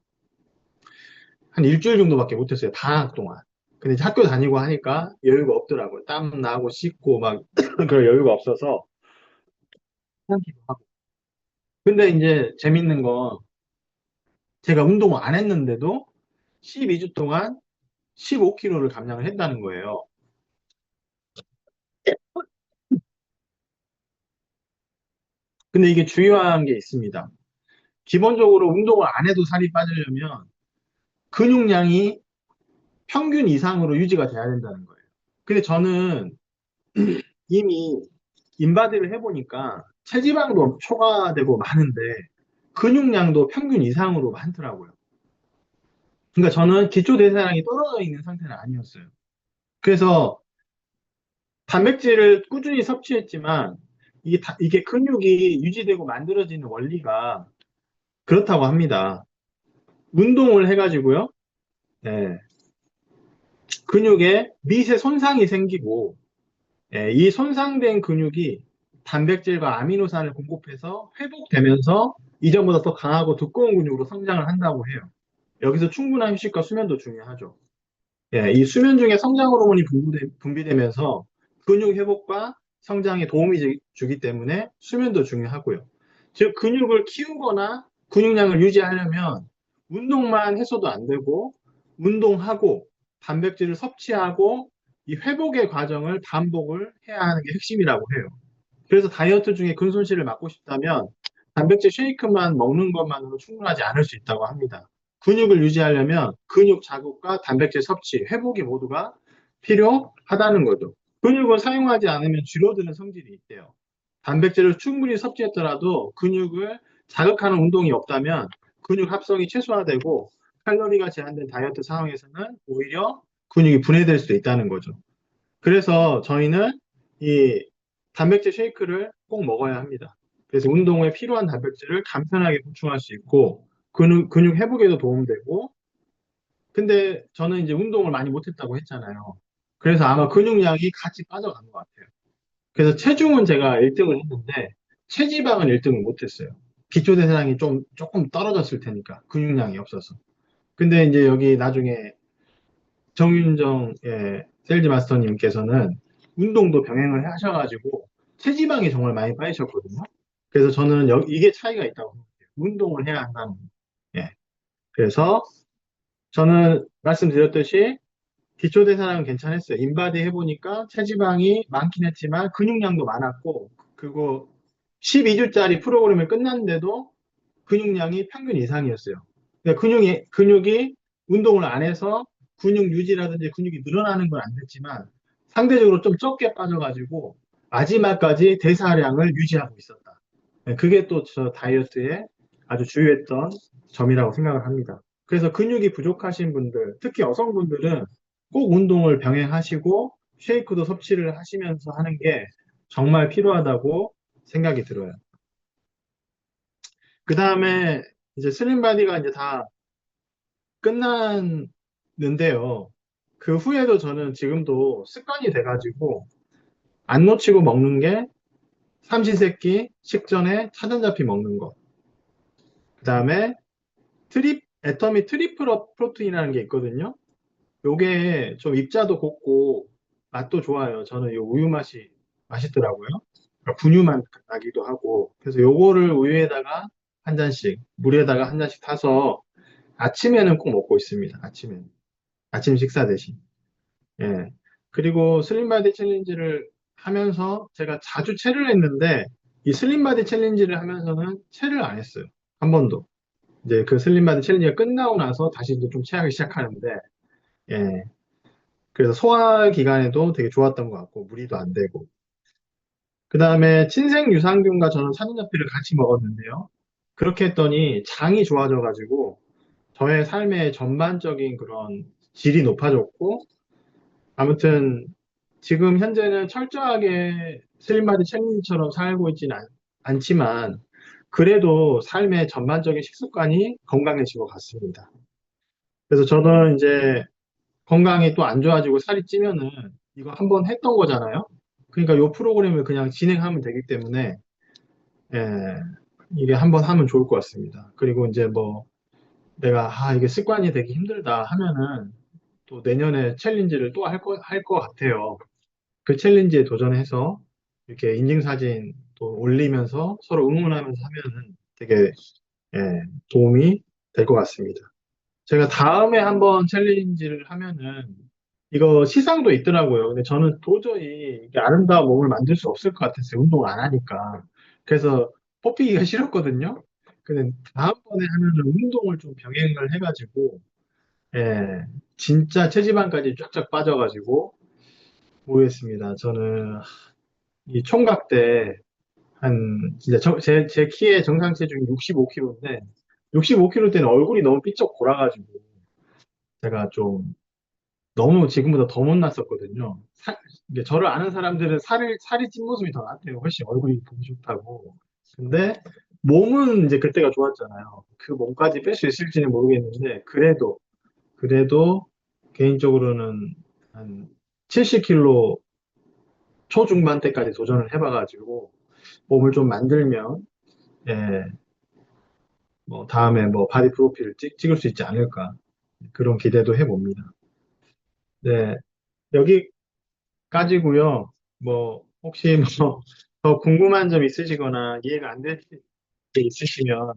한 일주일 정도밖에 못했어요. 방학 동안. 근데 이제 학교 다니고 하니까 여유가 없더라고요. 땀 나고 씻고 막 그럴 여유가 없어서 하기도 하고. 근데 이제 재밌는 건 제가 운동을 안 했는데도 12주 동안 15kg를 감량을 했다는 거예요. 근데 이게 중요한 게 있습니다. 기본적으로 운동을 안 해도 살이 빠지려면 근육량이 평균 이상으로 유지가 돼야 된다는 거예요. 근데 저는 이미 인바디를 해보니까 체지방도 초과되고 많은데 근육량도 평균 이상으로 많더라고요. 그러니까 저는 기초 대사량이 떨어져 있는 상태는 아니었어요. 그래서 단백질을 꾸준히 섭취했지만 이게 근육이 유지되고 만들어지는 원리가 그렇다고 합니다. 운동을 해가지고요. 예, 근육에 미세 손상이 생기고 이 손상된 근육이 단백질과 아미노산을 공급해서 회복되면서 이전보다 더 강하고 두꺼운 근육으로 성장을 한다고 해요. 여기서 충분한 휴식과 수면도 중요하죠. 이 수면 중에 성장 호르몬이 분비되면서 근육 회복과 성장에 도움이 주기 때문에 수면도 중요하고요. 즉, 근육을 키우거나 근육량을 유지하려면 운동만 해서도 안 되고, 운동하고, 단백질을 섭취하고, 이 회복의 과정을 반복을 해야 하는 게 핵심이라고 해요. 그래서 다이어트 중에 근손실을 막고 싶다면 단백질 쉐이크만 먹는 것만으로 충분하지 않을 수 있다고 합니다. 근육을 유지하려면 근육 자극과 단백질 섭취, 회복이 모두가 필요하다는 거죠. 근육을 사용하지 않으면 줄어드는 성질이 있대요. 단백질을 충분히 섭취했더라도 근육을 자극하는 운동이 없다면 근육 합성이 최소화되고 칼로리가 제한된 다이어트 상황에서는 오히려 근육이 분해될 수도 있다는 거죠. 그래서 저희는 이 단백질 쉐이크를 꼭 먹어야 합니다. 그래서 운동 후에 필요한 단백질을 간편하게 보충할 수 있고 근육 회복에도 도움되고 근데 저는 이제 운동을 많이 못했다고 했잖아요. 그래서 아마 근육량이 같이 빠져간 것 같아요. 그래서 체중은 제가 1등을 했는데 체지방은 1등을 못했어요. 기초대사량이 조금 떨어졌을 테니까 근육량이 없어서. 근데 이제 여기 나중에 정윤정 세일즈 마스터님께서는 운동도 병행을 하셔가지고 체지방이 정말 많이 빠지셨거든요. 그래서 저는 이게 차이가 있다고 생각해요. 운동을 해야 한다는 거. 예. 그래서 저는 말씀드렸듯이 기초대사량은 괜찮았어요. 인바디 해보니까 체지방이 많긴 했지만 근육량도 많았고 그리고 12주짜리 프로그램을 끝났는데도 근육량이 평균 이상이었어요. 그러니까 근육이 운동을 안 해서 근육 유지라든지 근육이 늘어나는 건 안 됐지만 상대적으로 좀 적게 빠져가지고 마지막까지 대사량을 유지하고 있었다. 네, 그게 또 저 다이어트에 아주 주요했던 점이라고 생각을 합니다. 그래서 근육이 부족하신 분들, 특히 여성분들은 꼭 운동을 병행하시고 쉐이크도 섭취를 하시면서 하는 게 정말 필요하다고 생각이 들어요. 그 다음에 이제 슬림바디가 이제 다 끝났는데요. 그 후에도 저는 지금도 습관이 돼가지고 안 놓치고 먹는 게 삼시세끼 식전에 차전자피 먹는 거. 그 다음에 애터미 트리플 프로테인이라는 게 있거든요. 요게 좀 입자도 곱고 맛도 좋아요. 저는 이 우유 맛이 맛있더라고요. 그러니까 분유 맛 나기도 하고. 그래서 요거를 우유에다가 한 잔씩, 물에다가 한 잔씩 타서 아침에는 꼭 먹고 있습니다. 아침에는. 아침 식사 대신. 예. 그리고 슬림바디 챌린지를 하면서 제가 자주 체를 했는데 이 슬림바디 챌린지를 하면서는 체를 안 했어요. 한 번도. 이제 그 슬림바디 챌린지가 끝나고 나서 다시 이제 좀 체하기 시작하는데, 예. 그래서 소화 기관에도 되게 좋았던 것 같고, 무리도 안 되고. 그 다음에 친생 유산균과 저는 산후조리를 같이 먹었는데요. 그렇게 했더니 장이 좋아져가지고, 저의 삶의 전반적인 그런 질이 높아졌고, 아무튼 지금 현재는 철저하게 슬림바디 챌린지처럼 살고 있지는 않지만, 그래도 삶의 전반적인 식습관이 건강해진 것 같습니다. 그래서 저는 이제 건강이 또 안 좋아지고 살이 찌면은 이거 한번 했던 거잖아요. 그러니까 이 프로그램을 그냥 진행하면 되기 때문에 예, 이게 한번 하면 좋을 것 같습니다. 그리고 이제 뭐 내가 이게 습관이 되기 힘들다 하면은 또 내년에 챌린지를 또 할 것 같아요. 그 챌린지에 도전해서 이렇게 인증사진 또 올리면서 서로 응원하면서 하면은 되게 예, 도움이 될 것 같습니다. 제가 다음에 한번 챌린지를 하면은 이거 시상도 있더라고요. 근데 저는 도저히 이게 아름다운 몸을 만들 수 없을 것 같았어요. 운동을 안 하니까. 그래서 뽑히기가 싫었거든요. 근데 다음번에 하면은 운동을 좀 병행을 해가지고, 예, 진짜 체지방까지 쫙쫙 빠져가지고, 모르겠습니다. 저는 이 총각 때 진짜 제 키의 정상 체중이 65kg인데, 65kg 때는 얼굴이 너무 삐쩍 골아가지고, 제가 좀 너무 지금보다 더 못났었거든요. 이게 저를 아는 사람들은 살이 찐 모습이 더 낫대요. 훨씬 얼굴이 보기 좋다고. 근데 몸은 이제 그때가 좋았잖아요. 그 몸까지 뺄 수 있을지는 모르겠는데, 그래도 개인적으로는 한 70kg 초중반 때까지 도전을 해봐가지고, 몸을 좀 만들면, 예, 뭐 다음에 뭐 바디 프로필을 찍을 수 있지 않을까. 그런 기대도 해봅니다. 네. 여기까지고요. 뭐 혹시 뭐 더 궁금한 점 있으시거나 이해가 안 될 게 있으시면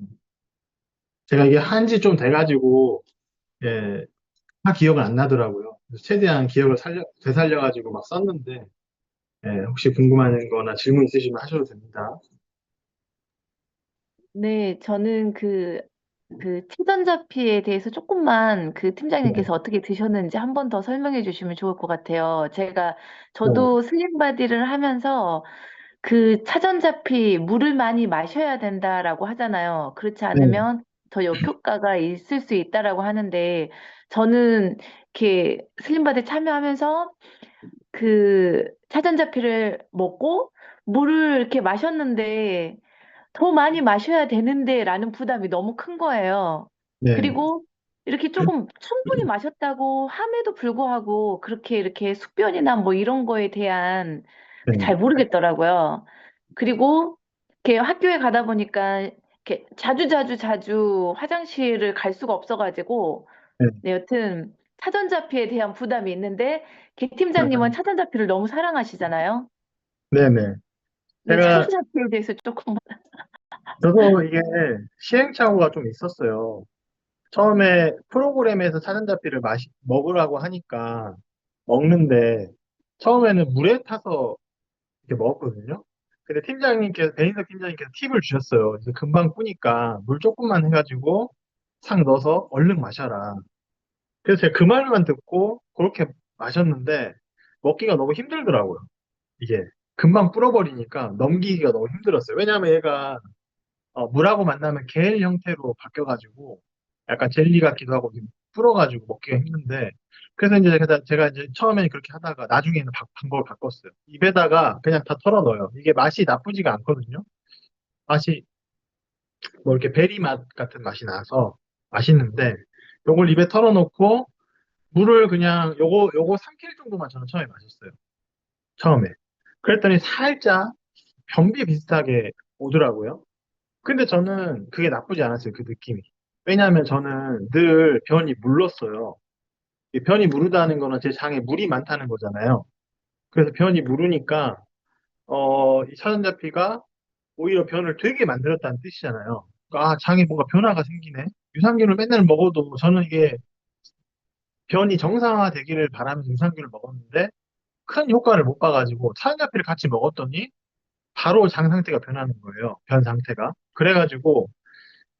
제가 이게 한지 좀 돼가지고 예, 다 기억은 안 나더라고요. 그래서 최대한 기억을 되살려가지고 막 썼는데 예, 혹시 궁금한 거나 질문 있으시면 하셔도 됩니다. 네, 저는 그 치전자피에 대해서 조금만 그 네, 팀장님께서 어떻게 드셨는지 한 번 더 설명해 주시면 좋을 것 같아요. 네, 저도 슬림바디를 하면서 그 차전자피 물을 많이 마셔야 된다라고 하잖아요. 그렇지 네, 않으면 더 역효과가 있을 수 있다라고 하는데 저는 이렇게 슬림바디 참여하면서 그 차전자피를 먹고 물을 이렇게 마셨는데 더 많이 마셔야 되는데 라는 부담이 너무 큰 거예요. 네, 그리고 이렇게 조금 충분히 마셨다고 함에도 불구하고 그렇게 이렇게 숙변이나 뭐 이런 거에 대한 네, 잘 모르겠더라고요. 그리고 이렇게 학교에 가다 보니까 이렇게 자주 화장실을 갈 수가 없어가지고 네, 네, 여튼 차전자피에 대한 부담이 있는데 개 아, 팀장님은 차전자피를 너무 사랑하시잖아요. 네, 네. 네, 제가 차전자피에 대해서 조금 저도 이게 시행착오가 좀 있었어요. 처음에 프로그램에서 사전자피를 먹으라고 하니까 먹는데 처음에는 물에 타서 이렇게 먹었거든요. 근데 배인석 팀장님께서 팁을 주셨어요. 그래서 금방 뿌니까 물 조금만 해가지고 싹 넣어서 얼른 마셔라. 그래서 제가 그 말만 듣고 그렇게 마셨는데 먹기가 너무 힘들더라고요. 이게 금방 불어버리니까 넘기기가 너무 힘들었어요. 왜냐하면 얘가 물하고 만나면 겔 형태로 바뀌어가지고 약간 젤리 같기도 하고 좀 불어가지고 먹기가 힘든데 그래서 이제 제가 이제 처음에는 그렇게 하다가 나중에는 방법을 바꿨어요. 입에다가 그냥 다 털어넣어요. 이게 맛이 나쁘지가 않거든요. 맛이 뭐 이렇게 베리 맛 같은 맛이 나서 맛있는데 요걸 입에 털어놓고 물을 그냥 요거 3kg 정도만 저는 처음에 마셨어요. 처음에. 그랬더니 살짝 변비 비슷하게 오더라고요. 근데 저는 그게 나쁘지 않았어요. 그 느낌이. 왜냐하면 저는 늘 변이 물렀어요. 이 변이 무르다는 거는 제 장에 물이 많다는 거잖아요. 그래서 변이 무르니까 이 차전자피가 오히려 변을 되게 만들었다는 뜻이잖아요. 그러니까 장에 뭔가 변화가 생기네. 유산균을 맨날 먹어도 저는 이게 변이 정상화되기를 바라면서 유산균을 먹었는데 큰 효과를 못 봐가지고 차전자피를 같이 먹었더니 바로 장 상태가 변하는 거예요. 변 상태가. 그래가지고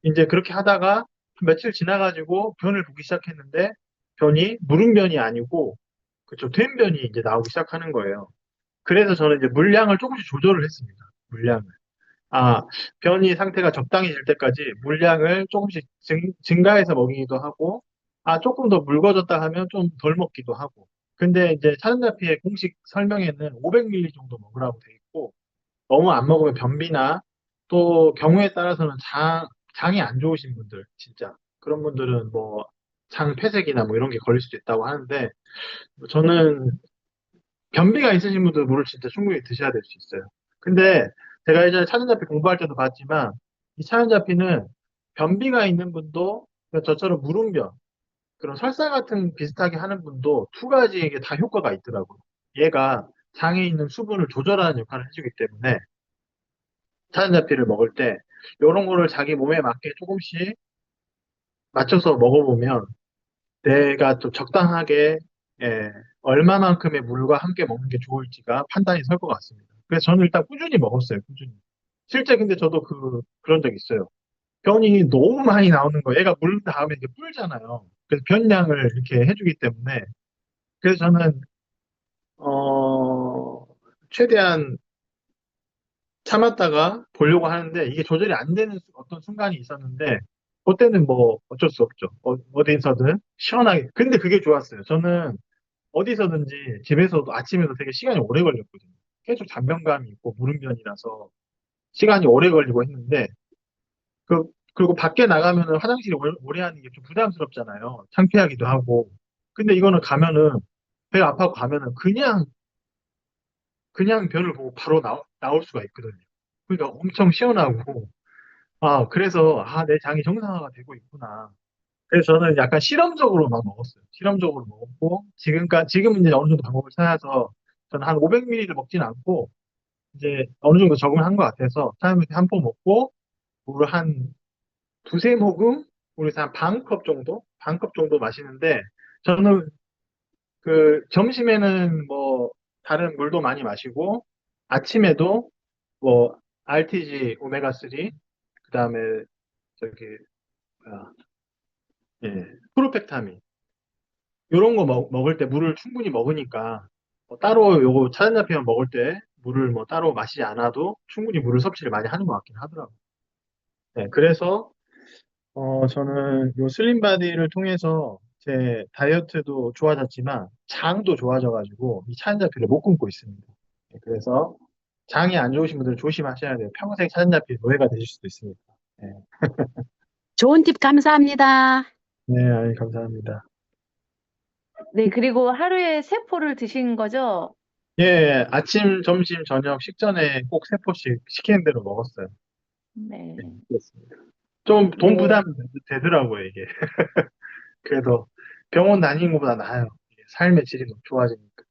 이제 그렇게 하다가 며칠 지나가지고 변을 보기 시작했는데 변이 무릉변이 아니고 그쵸 된 변이 이제 나오기 시작하는 거예요. 그래서 저는 이제 물량을 조금씩 조절을 했습니다. 물량을. 아, 변이 상태가 적당해질 때까지 물량을 조금씩 증가해서 먹이기도 하고, 아, 조금 더 묽어졌다 하면 좀 덜 먹기도 하고. 근데 이제 차전자피의 공식 설명에는 500ml 정도 먹으라고 돼 있고, 너무 안 먹으면 변비나 또 경우에 따라서는 장이 안 좋으신 분들, 진짜. 그런 분들은 뭐 장 폐색이나 뭐 이런 게 걸릴 수도 있다고 하는데, 저는 변비가 있으신 분들 물을 진짜 충분히 드셔야 될 수 있어요. 근데 제가 예전에 차전자피 공부할 때도 봤지만 이 차전자피는 변비가 있는 분도 저처럼 무름변 그런 설사 같은 비슷하게 하는 분도 두 가지에게 다 효과가 있더라고요. 얘가 장에 있는 수분을 조절하는 역할을 해주기 때문에 차전자피를 먹을 때 이런 거를 자기 몸에 맞게 조금씩 맞춰서 먹어보면 내가 좀 적당하게 예, 얼마만큼의 물과 함께 먹는 게 좋을지가 판단이 설 것 같습니다. 그래서 저는 일단 꾸준히 먹었어요, 꾸준히. 실제 근데 저도 그런 적 있어요. 변이 너무 많이 나오는 거예요. 애가 물 다음에 이게 불잖아요. 그래서 변량을 이렇게 해주기 때문에. 그래서 저는, 최대한 참았다가 보려고 하는데 이게 조절이 안 되는 어떤 순간이 있었는데 그때는 뭐 어쩔 수 없죠. 어디서든 시원하게. 근데 그게 좋았어요. 저는 어디서든지 집에서도 아침에도 되게 시간이 오래 걸렸거든요. 계속 잔변감이 있고 무름변이라서 시간이 오래 걸리고 했는데 그리고 밖에 나가면은 화장실에 오래 하는 게 좀 부담스럽잖아요. 창피하기도 하고. 근데 이거는 가면은 배가 아파서 가면은 그냥 변을 보고 바로 나올 수가 있거든요. 그러니까 엄청 시원하고 그래서 내 장이 정상화가 되고 있구나. 그래서 저는 약간 실험적으로 막 먹었어요. 실험적으로 먹었고 지금은 이제 어느 정도 방법을 찾아서 저는 한 500ml를 먹진 않고 이제 어느 정도 적응을 한 것 같아서 사람한테 한 포 먹고 물을 한 두세 모금 우리서 한 반 컵 정도 반 컵 정도 마시는데 저는 그 점심에는 뭐 다른 물도 많이 마시고 아침에도 뭐 RTG 오메가3 그다음에 저기 뭐야, 프로펙타민 요런 거 먹을 때 물을 충분히 먹으니까 따로 요거 차전자피만 먹을 때 물을 뭐 따로 마시지 않아도 충분히 물을 섭취를 많이 하는 것 같긴 하더라고요. 네, 그래서 저는 요 슬림바디를 통해서 제 다이어트도 좋아졌지만 장도 좋아져가지고 이 차전자피를 못 끊고 있습니다. 네, 그래서 장이 안 좋으신 분들은 조심하셔야 돼요. 평생 차전자피 노예가 되실 수도 있습니다. 네, 좋은 팁 감사합니다. 네, 아이, 감사합니다. 네, 그리고 하루에 세 포를 드신 거죠? 예, 아침, 점심, 저녁 식전에 꼭 세 포씩 시키는 대로 먹었어요. 네, 네. 그렇습니다. 좀 돈 네. 부담 되더라고요, 이게. 그래도 병원 다니는 것보다 나아요. 이게 삶의 질이 너무 좋아지니까.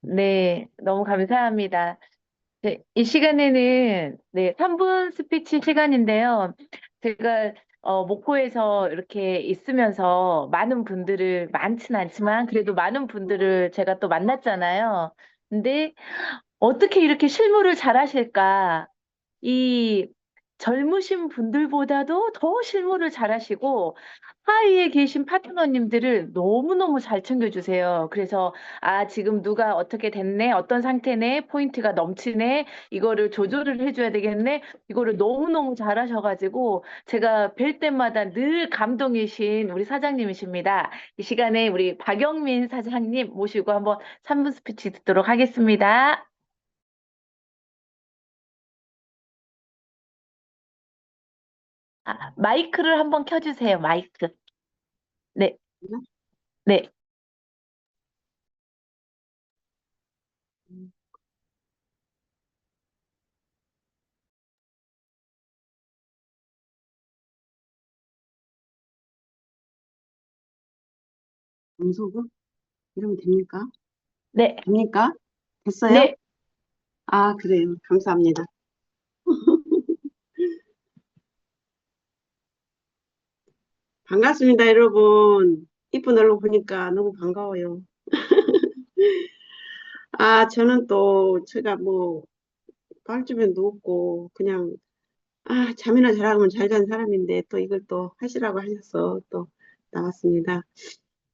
네, 너무 감사합니다. 네, 이 시간에는 3분 스피치 시간인데요. 제가 목포에서 이렇게 있으면서 많은 분들을 많진 않지만 그래도 많은 분들을 제가 또 만났잖아요. 근데 어떻게 이렇게 실무를 잘하실까? 이 젊으신 분들보다도 더 실무를 잘하시고 하위에 계신 파트너님들을 너무너무 잘 챙겨주세요. 그래서 지금 누가 어떻게 됐네, 어떤 상태네, 포인트가 넘치네, 이거를 조절을 해줘야 되겠네, 이거를 너무너무 잘하셔가지고 제가 뵐 때마다 늘 감동이신 우리 사장님이십니다. 이 시간에 우리 박영민 사장님 모시고 한번 3분 스피치 듣도록 하겠습니다. 마이크를 한번 켜주세요. 마이크. 네. 네. 음소거? 이러면 됩니까? 네. 됩니까? 됐어요? 네. 아, 그래요. 감사합니다. 반갑습니다, 여러분. 이쁜 얼굴 보니까 너무 반가워요. 아, 저는 또, 제가 뭐, 말주변도 없고, 그냥, 아, 잠이나 잘하면 잘 자는 사람인데, 또 이걸 또 하시라고 하셔서 또 나왔습니다.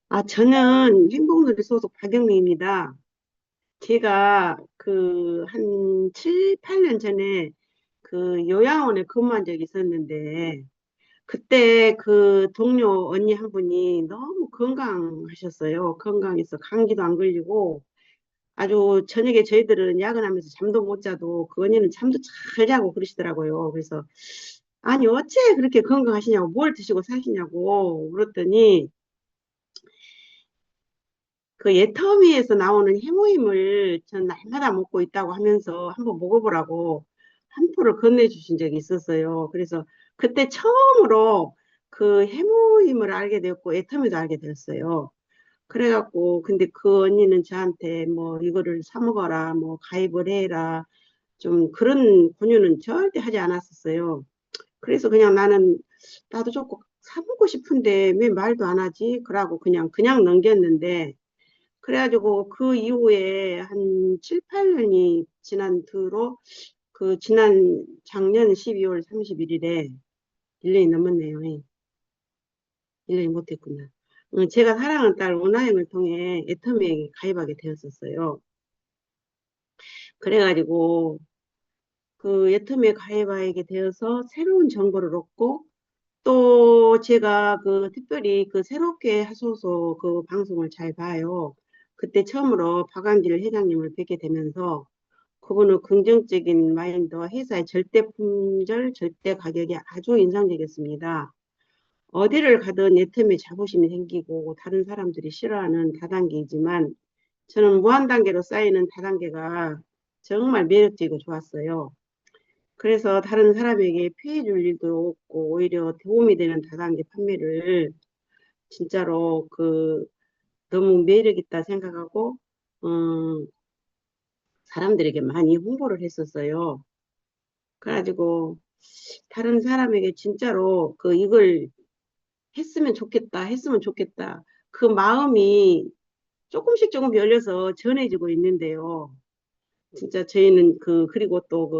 아, 저는 행복누리 소속 박영미입니다. 제가 한 7, 8년 전에 요양원에 근무한 적이 있었는데, 그때 동료 언니 한 분이 너무 건강하셨어요. 건강해서 감기도 안 걸리고, 아주 저녁에 저희들은 야근하면서 잠도 못 자도 그 언니는 잠도 잘 자고 그러시더라고요. 그래서, 아니, 어째 그렇게 건강하시냐고, 뭘 드시고 사시냐고 물었더니, 애터미에서 나오는 해모임을 전 날마다 먹고 있다고 하면서 한번 먹어보라고 한 포를 건네주신 적이 있었어요. 그래서 그때 처음으로 해모임을 알게 되었고 애터미도 알게 되었어요. 그래갖고 근데 그 언니는 저한테 뭐 이거를 사 먹어라, 뭐 가입을 해라, 좀 그런 권유는 절대 하지 않았었어요. 그래서 그냥 나도 조금 사 먹고 싶은데 왜 말도 안 하지? 그러고 그냥 넘겼는데, 그래가지고 그 이후에 한 7, 8년이 지난 뒤로 지난 작년 12월 31일에 1년이 넘었네요. 1년이 못했구나. 제가 사랑하는 딸 원하영을 통해 애터미에 가입하게 되었었어요. 그래가지고 애터미에 가입하게 되어서 새로운 정보를 얻고, 또 제가 특별히 새롭게 하소서 방송을 잘 봐요. 그때 처음으로 박광길 회장님을 뵙게 되면서 그분은 긍정적인 마인드와 회사의 절대 품절, 절대 가격이 아주 인상적이었습니다. 어디를 가든 애터미에 자부심이 생기고 다른 사람들이 싫어하는 다단계이지만 저는 무한단계로 쌓이는 다단계가 정말 매력적이고 좋았어요. 그래서 다른 사람에게 피해 줄 일도 없고 오히려 도움이 되는 다단계 판매를 진짜로 너무 매력 있다 생각하고 사람들에게 많이 홍보를 했었어요. 그래가지고 다른 사람에게 진짜로 이걸 했으면 좋겠다. 그 마음이 조금씩 조금 열려서 전해지고 있는데요. 진짜 저희는 그리고 또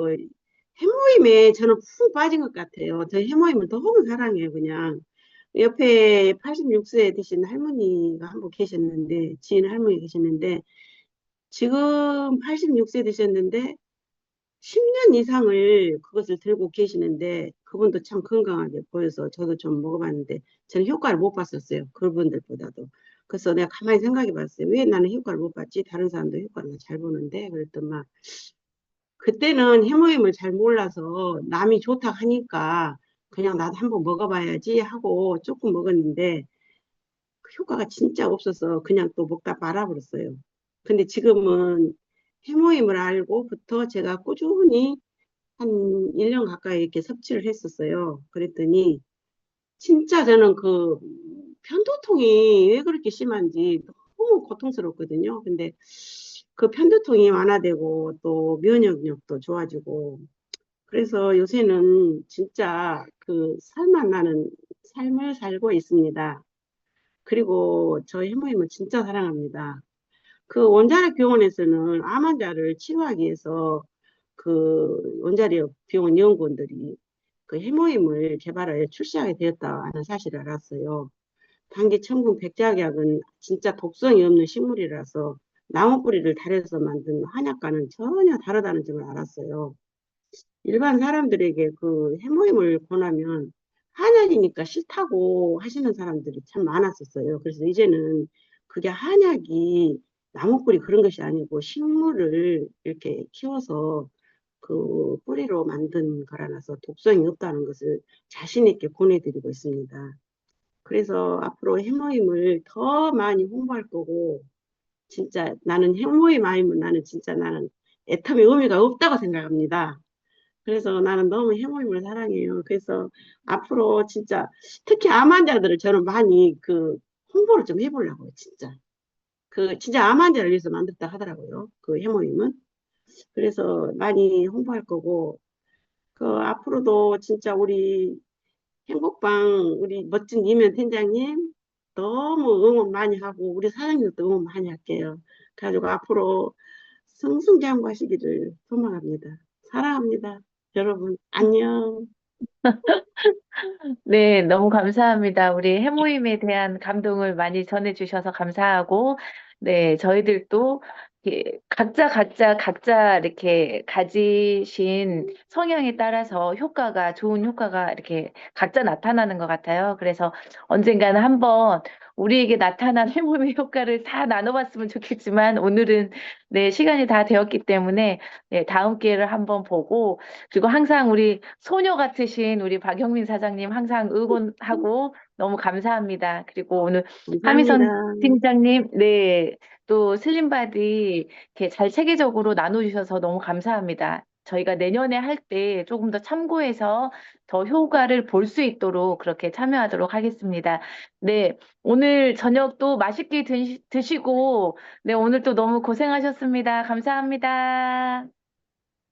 해모임에 저는 푹 빠진 것 같아요. 저 해모임을 너무 사랑해요, 그냥. 옆에 86세 되신 할머니가 한 분 계셨는데, 지인 할머니 계셨는데, 지금 86세 되셨는데, 10년 이상을 그것을 들고 계시는데, 그분도 참 건강하게 보여서 저도 좀 먹어봤는데, 저는 효과를 못 봤었어요. 그분들보다도. 그래서 내가 가만히 생각해 봤어요. 왜 나는 효과를 못 봤지? 다른 사람도 효과를 잘 보는데, 그랬더니 그때는 해모임을 잘 몰라서 남이 좋다고 하니까 그냥 나도 한번 먹어봐야지 하고 조금 먹었는데 그 효과가 진짜 없어서 그냥 또 먹다 말아버렸어요. 근데 지금은 해모임을 알고부터 제가 꾸준히 한 1년 가까이 이렇게 섭취를 했었어요. 그랬더니 진짜 저는 편두통이 왜 그렇게 심한지 너무 고통스럽거든요. 근데 편두통이 완화되고 또 면역력도 좋아지고 그래서 요새는 진짜 살만 나는 삶을 살고 있습니다. 그리고 저희 해모임을 진짜 사랑합니다. 원자력 병원에서는 암 환자를 치료하기 위해서 원자력 병원 연구원들이 해모임을 개발하여 출시하게 되었다는 사실을 알았어요. 단기 천분 백작약은 진짜 독성이 없는 식물이라서 나무 뿌리를 달여서 만든 한약과는 전혀 다르다는 점을 알았어요. 일반 사람들에게 해모임을 권하면 한약이니까 싫다고 하시는 사람들이 참 많았었어요. 그래서 이제는 그게 한약이 나무뿌리 그런 것이 아니고 식물을 이렇게 키워서 뿌리로 만든 거라서 독성이 없다는 것을 자신 있게 권해드리고 있습니다. 그래서 앞으로 해모임을 더 많이 홍보할 거고, 진짜 나는 해모임 아니면 나는 진짜 나는 애텀의 의미가 없다고 생각합니다. 그래서 나는 너무 해모임을 사랑해요. 그래서 앞으로 진짜 특히 암 환자들을 저는 많이 홍보를 좀 해보려고요, 진짜. 진짜 암 환자를 위해서 만들었다 하더라고요. 그 해모임은. 그래서 많이 홍보할 거고, 앞으로도 진짜 우리 행복방 우리 멋진 이면 팀장님 너무 응원 많이 하고 우리 사장님도 응원 많이 할게요. 그래가지고 앞으로 승승장구하시기를 소망합니다. 사랑합니다. 여러분 안녕. 네, 너무 감사합니다. 우리 해모임에 대한 감동을 많이 전해주셔서 감사하고, 네, 저희들도 이렇게 각자 이렇게 가지신 성향에 따라서 좋은 효과가 이렇게 각자 나타나는 것 같아요. 그래서 언젠가는 한번 우리에게 나타난 해모임의 효과를 다 나눠봤으면 좋겠지만, 오늘은 네, 시간이 다 되었기 때문에, 네, 다음 기회를 한번 보고, 그리고 항상 우리 소녀 같으신 우리 박영민 사장님 항상 응원하고 너무 감사합니다. 그리고 오늘 감사합니다. 하미선 팀장님, 네, 또 슬림바디 이렇게 잘 체계적으로 나눠주셔서 너무 감사합니다. 저희가 내년에 할 때 조금 더 참고해서 더 효과를 볼 수 있도록 그렇게 참여하도록 하겠습니다. 네, 오늘 저녁도 맛있게 드시고, 네, 오늘 또 너무 고생하셨습니다. 감사합니다.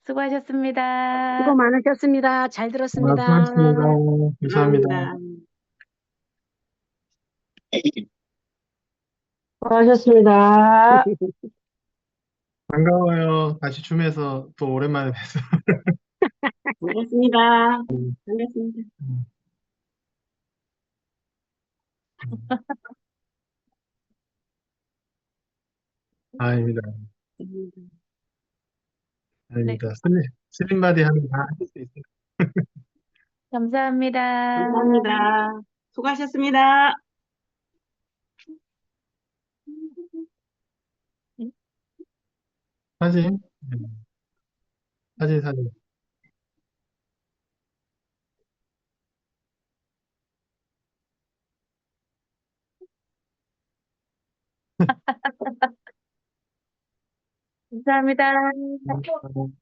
수고 수고하셨습니다. 많으셨습니다. 잘 아, 들었습니다. 수고하셨습니다. 감사합니다. 감사합니다. 수고하셨습니다. 반가워요. 다시 줌에서 또 오랜만에 뵈서. 반갑습니다. 반갑습니다. 음, 음. 아닙니다. 네, 아닙니다. 슬림바디 하면 다 하실 수 있어요. 감사합니다. 감사합니다. 수고하셨습니다. 사진? 사진. 감사합니다. 음.